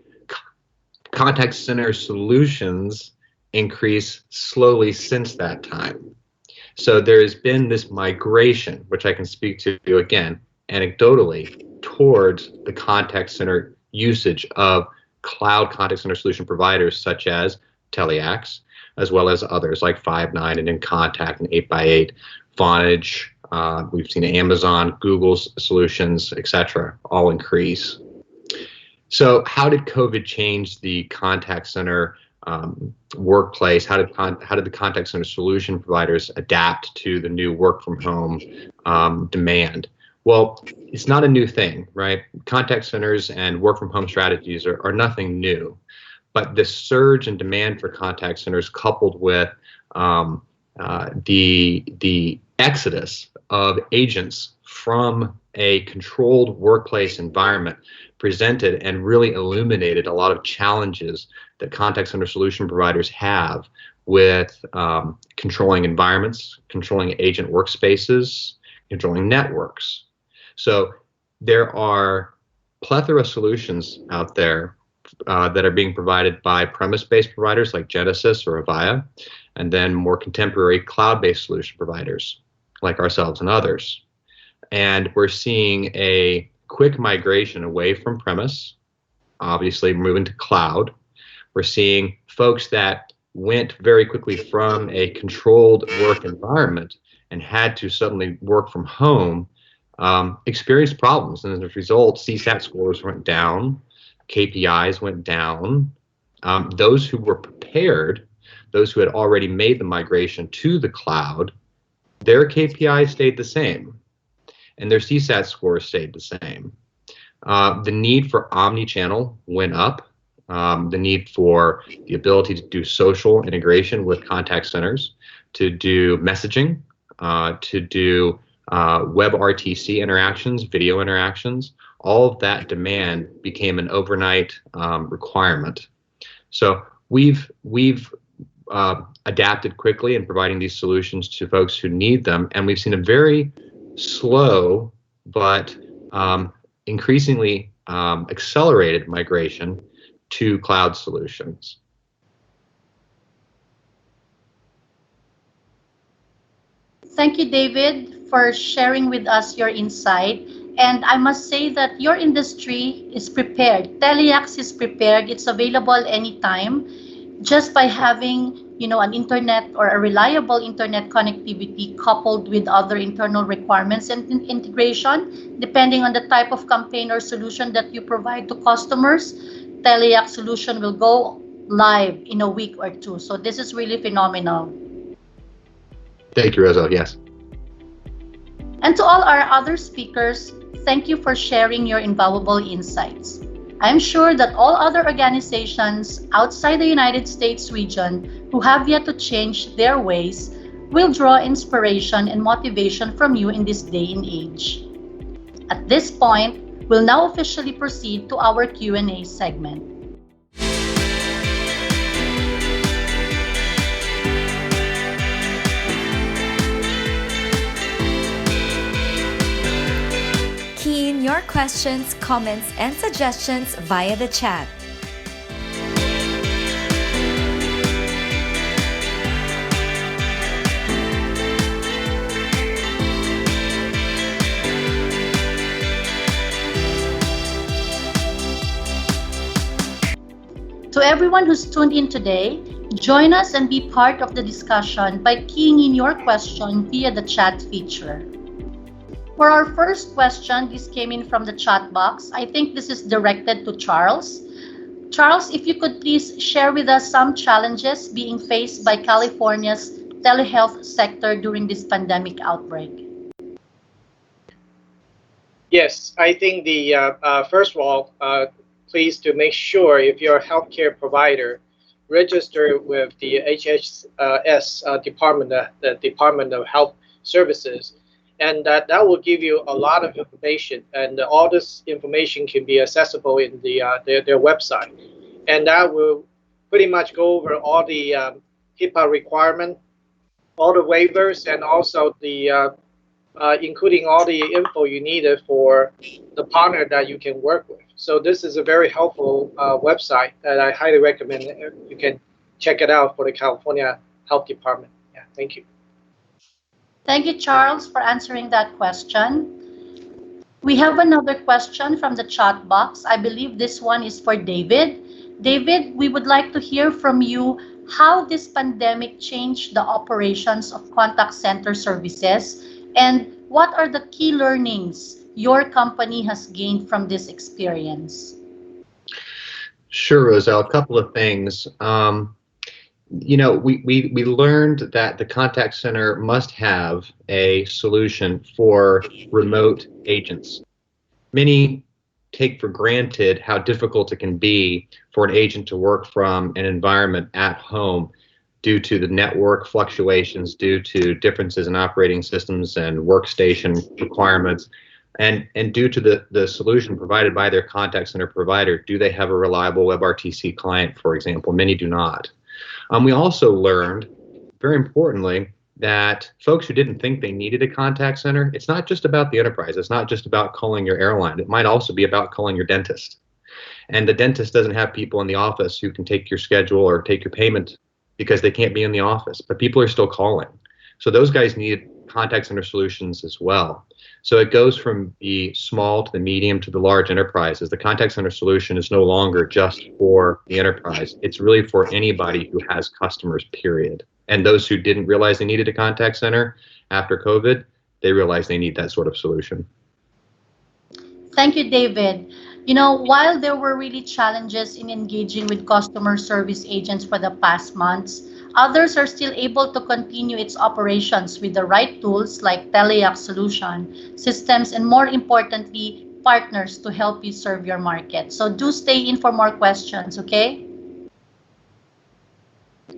G: contact center solutions increase slowly since that time. So there has been this migration, which I can speak to again anecdotally, towards the contact center usage of cloud contact center solution providers such as TELIAX, as well as others like Five9 and InContact and 8x8, Vonage. We've seen Amazon, Google's solutions, etc., all increase. So how did COVID change the contact center workplace? How did the contact center solution providers adapt to the new work from home demand? Well, it's not a new thing, right? Contact centers and work from home strategies are nothing new. But the surge in demand for contact centers, coupled with the exodus of agents from a controlled workplace environment, presented and really illuminated a lot of challenges that contact center solution providers have with controlling environments, controlling agent workspaces, controlling networks. So there are plethora of solutions out there that are being provided by premise-based providers like Genesys or Avaya, and then more contemporary cloud-based solution providers like ourselves and others. And we're seeing a quick migration away from premise, obviously moving to cloud. We're seeing folks that went very quickly from a controlled work environment and had to suddenly work from home, experienced problems. And as a result, CSAT scores went down, KPIs went down. Those who were prepared, those who had already made the migration to the cloud, their KPIs stayed the same, and their CSAT scores stayed the same. The need for omni-channel went up. The need for the ability to do social integration with contact centers, to do messaging, to do web RTC interactions, video interactions, all of that demand became an overnight requirement. So we've adapted quickly in providing these solutions to folks who need them, and we've seen a very slow but increasingly accelerated migration to cloud solutions.
A: Thank you, David, for sharing with us your insight. And I must say that your industry is prepared. TELIAX is prepared. It's available anytime. Just by having, an internet or a reliable internet connectivity coupled with other internal requirements and integration, depending on the type of campaign or solution that you provide to customers, TELIAX solution will go live in a week or two. So this is really phenomenal.
G: Thank you, Rosa. Yes.
A: And to all our other speakers, thank you for sharing your invaluable insights. I'm sure that all other organizations outside the United States region who have yet to change their ways will draw inspiration and motivation from you in this day and age. At this point, we'll now officially proceed to our Q&A segment.
D: Key in your questions, comments, and suggestions via the chat.
A: To everyone who's tuned in today, join us and be part of the discussion by keying in your question via the chat feature. For our first question, this came in from the chat box. I think this is directed to Charles. Charles, if you could please share with us some challenges being faced by California's telehealth sector during this pandemic outbreak.
F: Yes, I think the first of all, please to make sure if you're a healthcare provider, register with the HHS department, the Department of Health Services, and that will give you a lot of information, and all this information can be accessible in their website, and that will pretty much go over all the HIPAA requirement, all the waivers, and also the including all the info you needed for the partner that you can work with. So this is a very helpful website that I highly recommend. You can check it out for the California Health Department. Yeah, thank you.
A: Thank you, Charles, for answering that question. We have another question from the chat box. I believe this one is for David. David, we would like to hear from you how this pandemic changed the operations of contact center services, and what are the key learnings your company has gained from this experience?
G: Sure, Roselle. A couple of things. You know, we learned that the contact center must have a solution for remote agents. Many take for granted how difficult it can be for an agent to work from an environment at home due to the network fluctuations, due to differences in operating systems and workstation requirements, and due to the solution provided by their contact center provider. Do they have a reliable WebRTC client, for example? Many do not. We also learned, very importantly, that folks who didn't think they needed a contact center, it's not just about the enterprise. It's not just about calling your airline. It might also be about calling your dentist. And the dentist doesn't have people in the office who can take your schedule or take your payment because they can't be in the office, but people are still calling. So those guys need contact center solutions as well. So it goes from the small to the medium to the large enterprises. The contact center solution is no longer just for the enterprise. It's really for anybody who has customers, period. And those who didn't realize they needed a contact center after COVID, they realize they need that sort of solution.
A: Thank you, David. You know, while there were really challenges in engaging with customer service agents for the past months, others are still able to continue its operations with the right tools like TELIAX solution, systems, and more importantly, partners to help you serve your market. So do stay in for more questions, okay?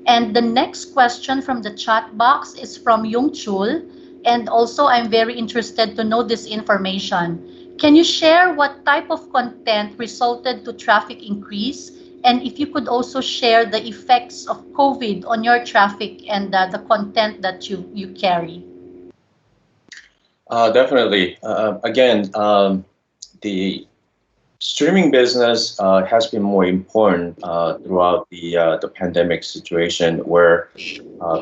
A: And the next question from the chat box is from YONGCHUL, and also I'm very interested to know this information. Can you share what type of content resulted to traffic increase? And if you could also share the effects of COVID on your traffic and the content that you carry.
E: Definitely. Again, the streaming business has been more important throughout the pandemic situation, where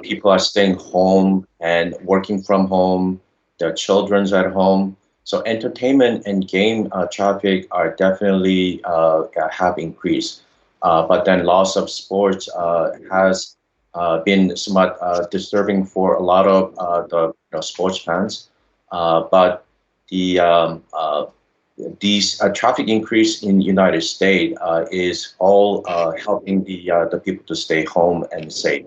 E: people are staying home and working from home, their children's at home. So entertainment and game traffic are definitely have increased. But then loss of sports has been somewhat disturbing for a lot of the sports fans. But these traffic increase in United States is all helping the people to stay home and safe.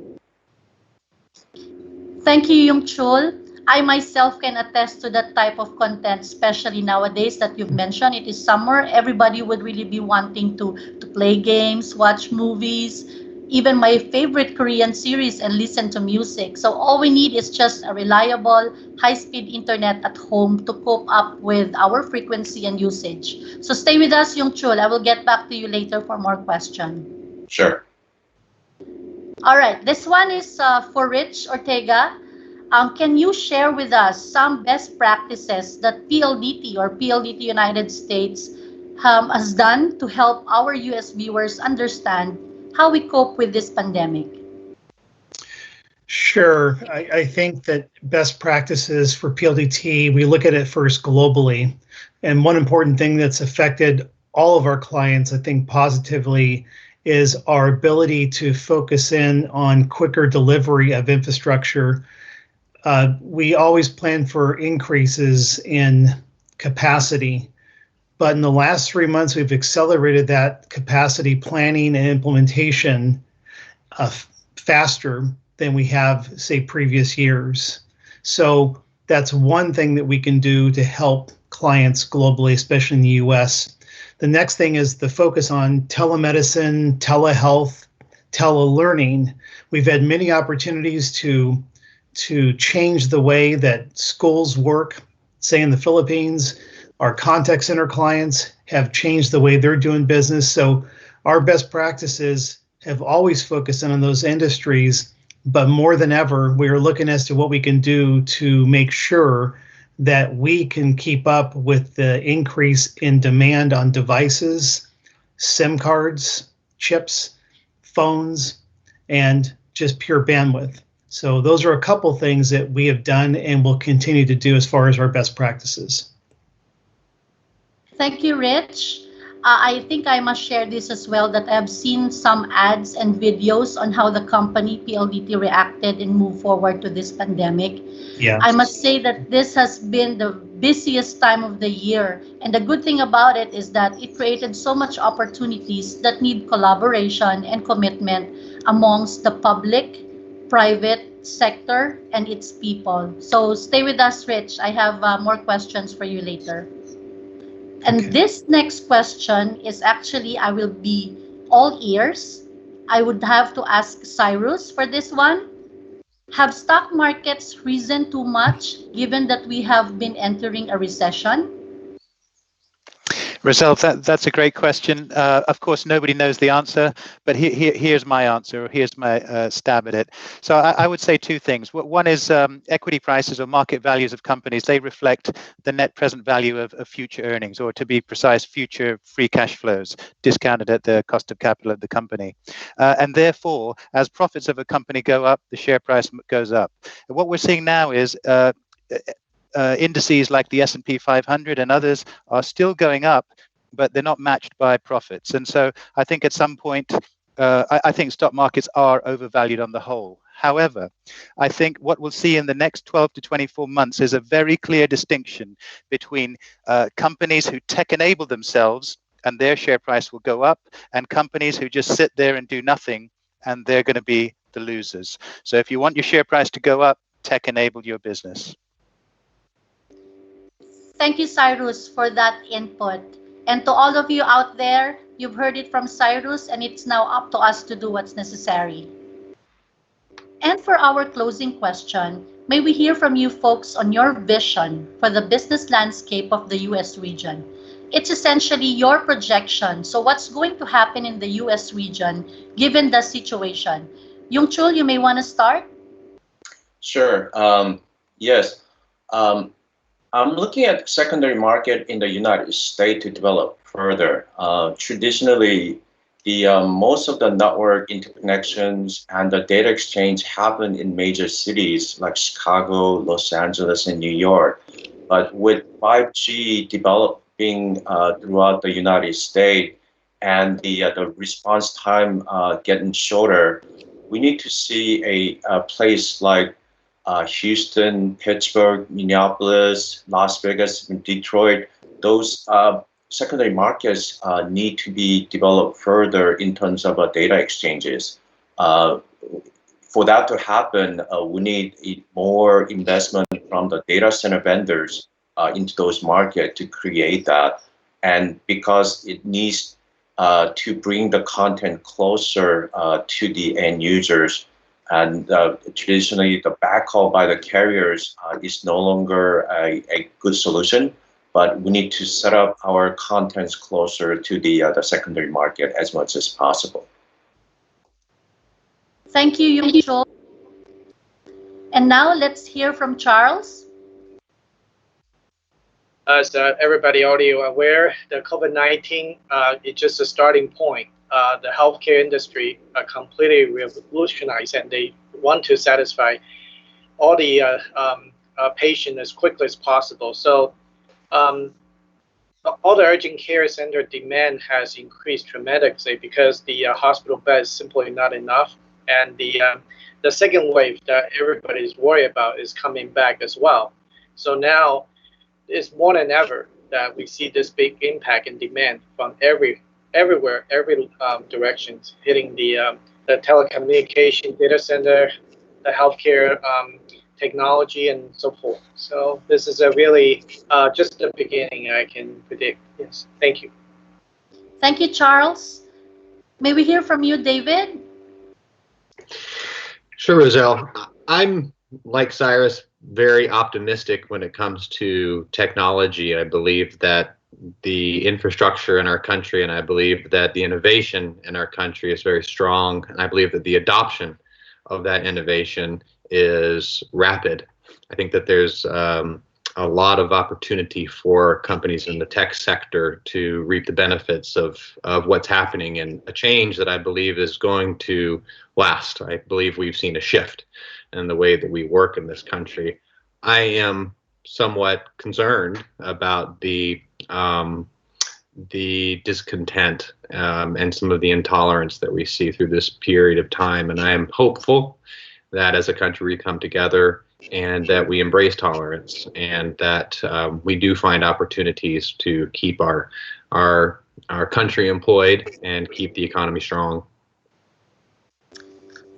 A: Thank you, YONGCHUL. I myself can attest to that type of content, especially nowadays that you've mentioned. It is summer. Everybody would really be wanting to play games, watch movies, even my favorite Korean series and listen to music. So all we need is just a reliable, high-speed internet at home to cope up with our frequency and usage. So stay with us, Yongchul. I will get back to you later for more questions.
E: Sure.
A: All right, this one is for Rich Ortega. Can you share with us some best practices that PLDT or PLDT United States has done to help our US viewers understand how we cope with this pandemic?
C: Sure. I think that best practices for PLDT, we look at it first globally. And one important thing that's affected all of our clients, I think positively, is our ability to focus in on quicker delivery of infrastructure. We always plan for increases in capacity, but in the last 3 months, we've accelerated that capacity planning and implementation faster than we have, say, previous years. So that's one thing that we can do to help clients globally, especially in the US. The next thing is the focus on telemedicine, telehealth, telelearning. We've had many opportunities to change the way that schools work, say in the Philippines. Our contact center clients have changed the way they're doing business. So our best practices have always focused in on those industries, but more than ever, we are looking as to what we can do to make sure that we can keep up with the increase in demand on devices, SIM cards, chips, phones, and just pure bandwidth. So those are a couple things that we have done and will continue to do as far as our best practices.
A: Thank you, Rich. I think I must share this as well, that I've seen some ads and videos on how the company PLDT reacted and moved forward to this pandemic.
C: Yeah.
A: I must say that this has been the busiest time of the year. And the good thing about it is that it created so much opportunities that need collaboration and commitment amongst the public, private sector, and its people. So stay with us, Rich. I have more questions for you later. And
C: Okay.
A: this next question is actually, I will be all ears. I would have to ask CYRUS for this one. Have stock markets risen too much given that we have been entering a recession?
B: Rosel, that's a great question. Of course, nobody knows the answer, but here's my answer. Here's my stab at it. So I would say two things. One is equity prices or market values of companies. They reflect the net present value of future earnings, or to be precise, future free cash flows, discounted at the cost of capital of the company. And therefore, as profits of a company go up, the share price goes up. And what we're seeing now is indices like the S&P 500 and others are still going up, but they're not matched by profits. And so I think at some point, I think stock markets are overvalued on the whole. However, I think what we'll see in the next 12 to 24 months is a very clear distinction between companies who tech-enable themselves and their share price will go up, and companies who just sit there and do nothing, and they're going to be the losers. So if you want your share price to go up, tech-enable your business.
A: Thank you, CYRUS, for that input. And to all of you out there, you've heard it from CYRUS, and it's now up to us to do what's necessary. And for our closing question, may we hear from you folks on your vision for the business landscape of the US region. It's essentially your projection. So what's going to happen in the US region given the situation? Yongchul, you may want to start.
E: Sure. Yes. I'm looking at secondary market in the United States to develop further. Traditionally, most of the network interconnections and the data exchange happen in major cities like Chicago, Los Angeles, and New York. But with 5G developing throughout the United States and the response time getting shorter, we need to see a place like Houston, Pittsburgh, Minneapolis, Las Vegas, and Detroit. Those secondary markets need to be developed further in terms of data exchanges. For that to happen, we need more investment from the data center vendors into those markets to create that. And because it needs to bring the content closer to the end users. And traditionally, the backhaul by the carriers is no longer a good solution, but we need to set up our contents closer to the secondary market as much as possible.
A: Thank you, YONGCHUL. And now let's hear from Charles.
F: As everybody already aware, the COVID-19 is just a starting point. The healthcare industry completely revolutionized, and they want to satisfy all the patients as quickly as possible. So all the urgent care center demand has increased dramatically because the hospital beds simply not enough, and the second wave that everybody's worried about is coming back as well. So now it's more than ever that we see this big impact in demand from everywhere, every directions, hitting the telecommunication data center, the healthcare technology, and so forth. So this is a really just the beginning, I can predict. Yes, thank you.
A: Thank you, Charles. May we hear from you, David?
G: Sure, Roselle. I'm, like Cyrus, very optimistic when it comes to technology. I believe that the infrastructure in our country, and I believe that the innovation in our country is very strong, and I believe that the adoption of that innovation is rapid. I think that there's a lot of opportunity for companies in the tech sector to reap the benefits of what's happening, and a change that I believe is going to last. I believe we've seen a shift in the way that we work in this country. I am somewhat concerned about the discontent and some of the intolerance that we see through this period of time, and I am hopeful that as a country we come together and that we embrace tolerance, and that we do find opportunities to keep our country employed and keep the economy strong.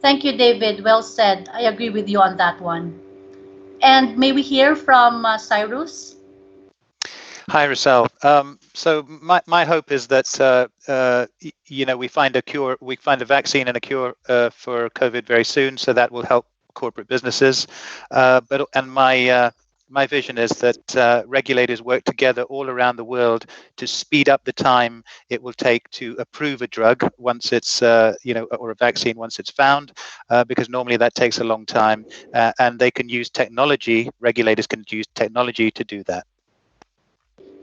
A: Thank you, David. Well said. I agree with you on that one. And may we hear from CYRUS?
B: Hi, Roselle. So my hope is that we find a cure, we find a vaccine and a cure for COVID very soon, so that will help corporate businesses. My vision is that regulators work together all around the world to speed up the time it will take to approve a drug once it's, or a vaccine once it's found, because normally that takes a long time, and they can use technology, regulators can use technology to do that.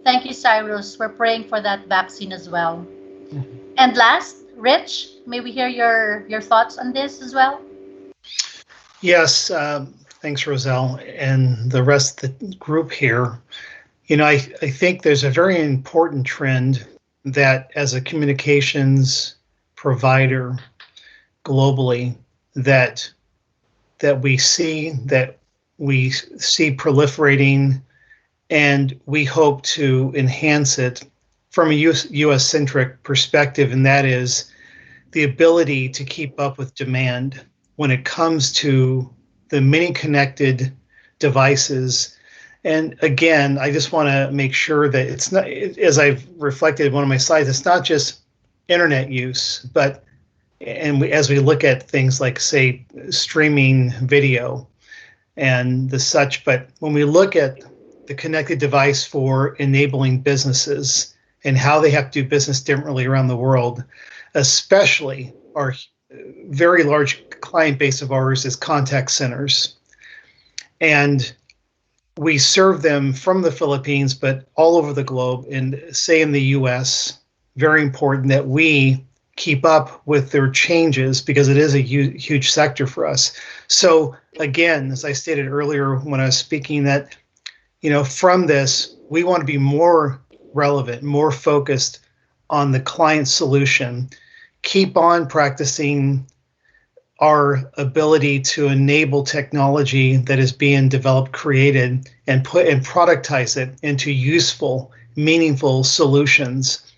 A: Thank you, Cyrus. We're praying for that vaccine as well. And last, Rich, may we hear your thoughts on this as well?
C: Yes, thanks, Roselle, and the rest of the group here. I think there's a very important trend that as a communications provider globally that we see proliferating, and we hope to enhance it from a US-centric perspective, and that is the ability to keep up with demand when it comes to the many connected devices. And again, I just want to make sure that it's not, as I've reflected in one of my slides, it's not just internet use, but as we look at things like, say, streaming video and the such, but when we look at the connected device for enabling businesses and how they have to do business differently around the world, especially our very large client base of ours is contact centers. And we serve them from the Philippines, but all over the globe, and say in the US, very important that we keep up with their changes because it is a huge sector for us. So again, as I stated earlier when I was speaking, that from this, we want to be more relevant, more focused on the client solution, keep on practicing our ability to enable technology that is being developed, created, and productize it into useful, meaningful solutions.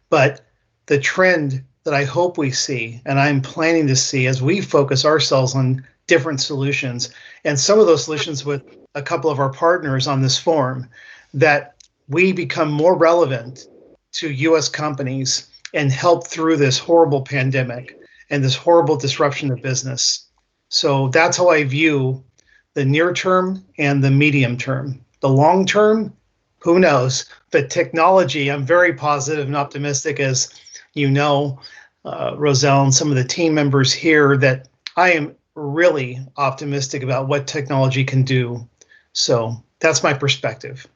C: But the trend that I hope we see, and I'm planning to see as we focus ourselves on different solutions, and some of those solutions with a couple of our partners on this forum, that we become more relevant to US companies and help through this horrible pandemic and this horrible disruption of business. So that's how I view the near term and the medium term. The long term, who knows? But technology, I'm very positive and optimistic, as you know, Roselle and some of the team members here, that I am really optimistic about what technology can do. So that's my perspective.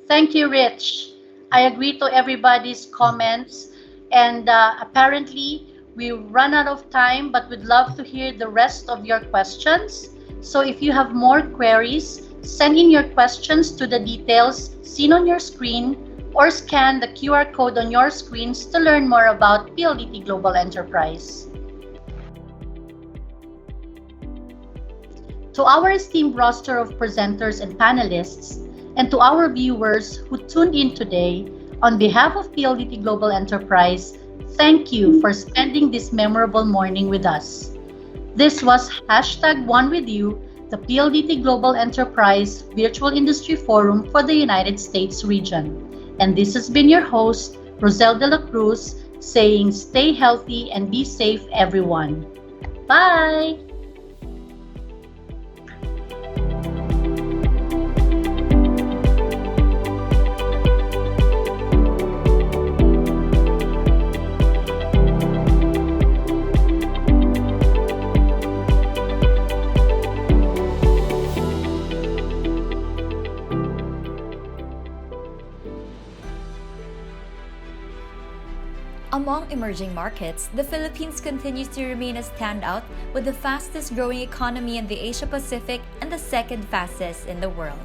A: Thank you, Rich. I agree to everybody's comments. And apparently, we run out of time, but we'd love to hear the rest of your questions. So if you have more queries, send in your questions to the details seen on your screen or scan the QR code on your screens to learn more about PLDT Global Enterprise. To our esteemed roster of presenters and panelists, and to our viewers who tuned in today, on behalf of PLDT Global Enterprise, thank you for spending this memorable morning with us. This was #OneWithYou, the PLDT Global Enterprise Virtual Industry Forum for the United States region. And this has been your host, Roselle de la Cruz, saying stay healthy and be safe, everyone. Bye!
D: Among emerging markets, the Philippines continues to remain a standout with the fastest growing economy in the Asia-Pacific and the second fastest in the world.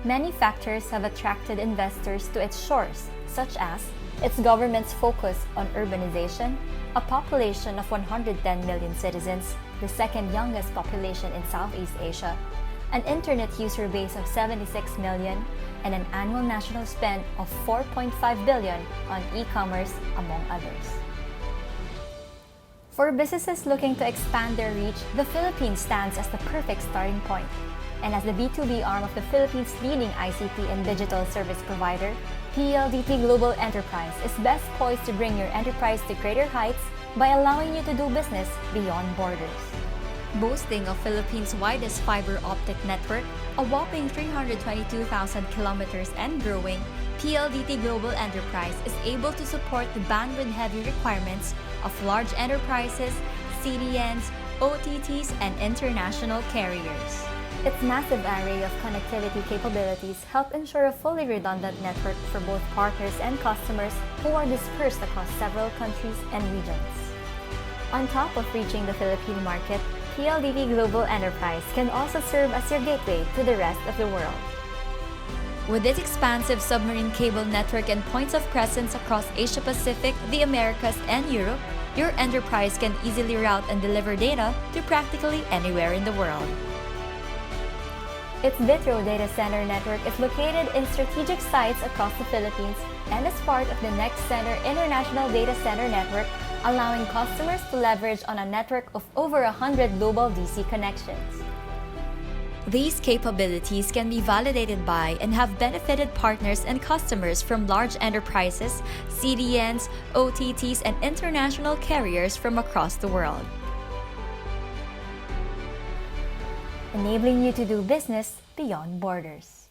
D: Many factors have attracted investors to its shores, such as its government's focus on urbanization, a population of 110 million citizens, the second youngest population in Southeast Asia, an internet user base of 76 million, and an annual national spend of 4.5 billion on e-commerce, among others. For businesses looking to expand their reach, the Philippines stands as the perfect starting point. And as the B2B arm of the Philippines' leading ICT and digital service provider, PLDT Global Enterprise is best poised to bring your enterprise to greater heights by allowing you to do business beyond borders. Boasting of Philippines' widest fiber optic network, a whopping 322,000 kilometers and growing, PLDT Global Enterprise is able to support the bandwidth-heavy requirements of large enterprises, CDNs, OTTs, and international carriers. Its massive array of connectivity capabilities help ensure a fully redundant network for both partners and customers who are dispersed across several countries and regions. On top of reaching the Philippine market, PLDT Global Enterprise can also serve as your gateway to the rest of the world. With its expansive submarine cable network and points of presence across Asia-Pacific, the Americas, and Europe, your enterprise can easily route and deliver data to practically anywhere in the world. Its Vitro data center network is located in strategic sites across the Philippines and is part of the Next Center International Data Center Network, allowing customers to leverage on a network of over 100 global DC connections. These capabilities can be validated by and have benefited partners and customers from large enterprises, CDNs, OTTs, and international carriers from across the world, enabling you to do business beyond borders.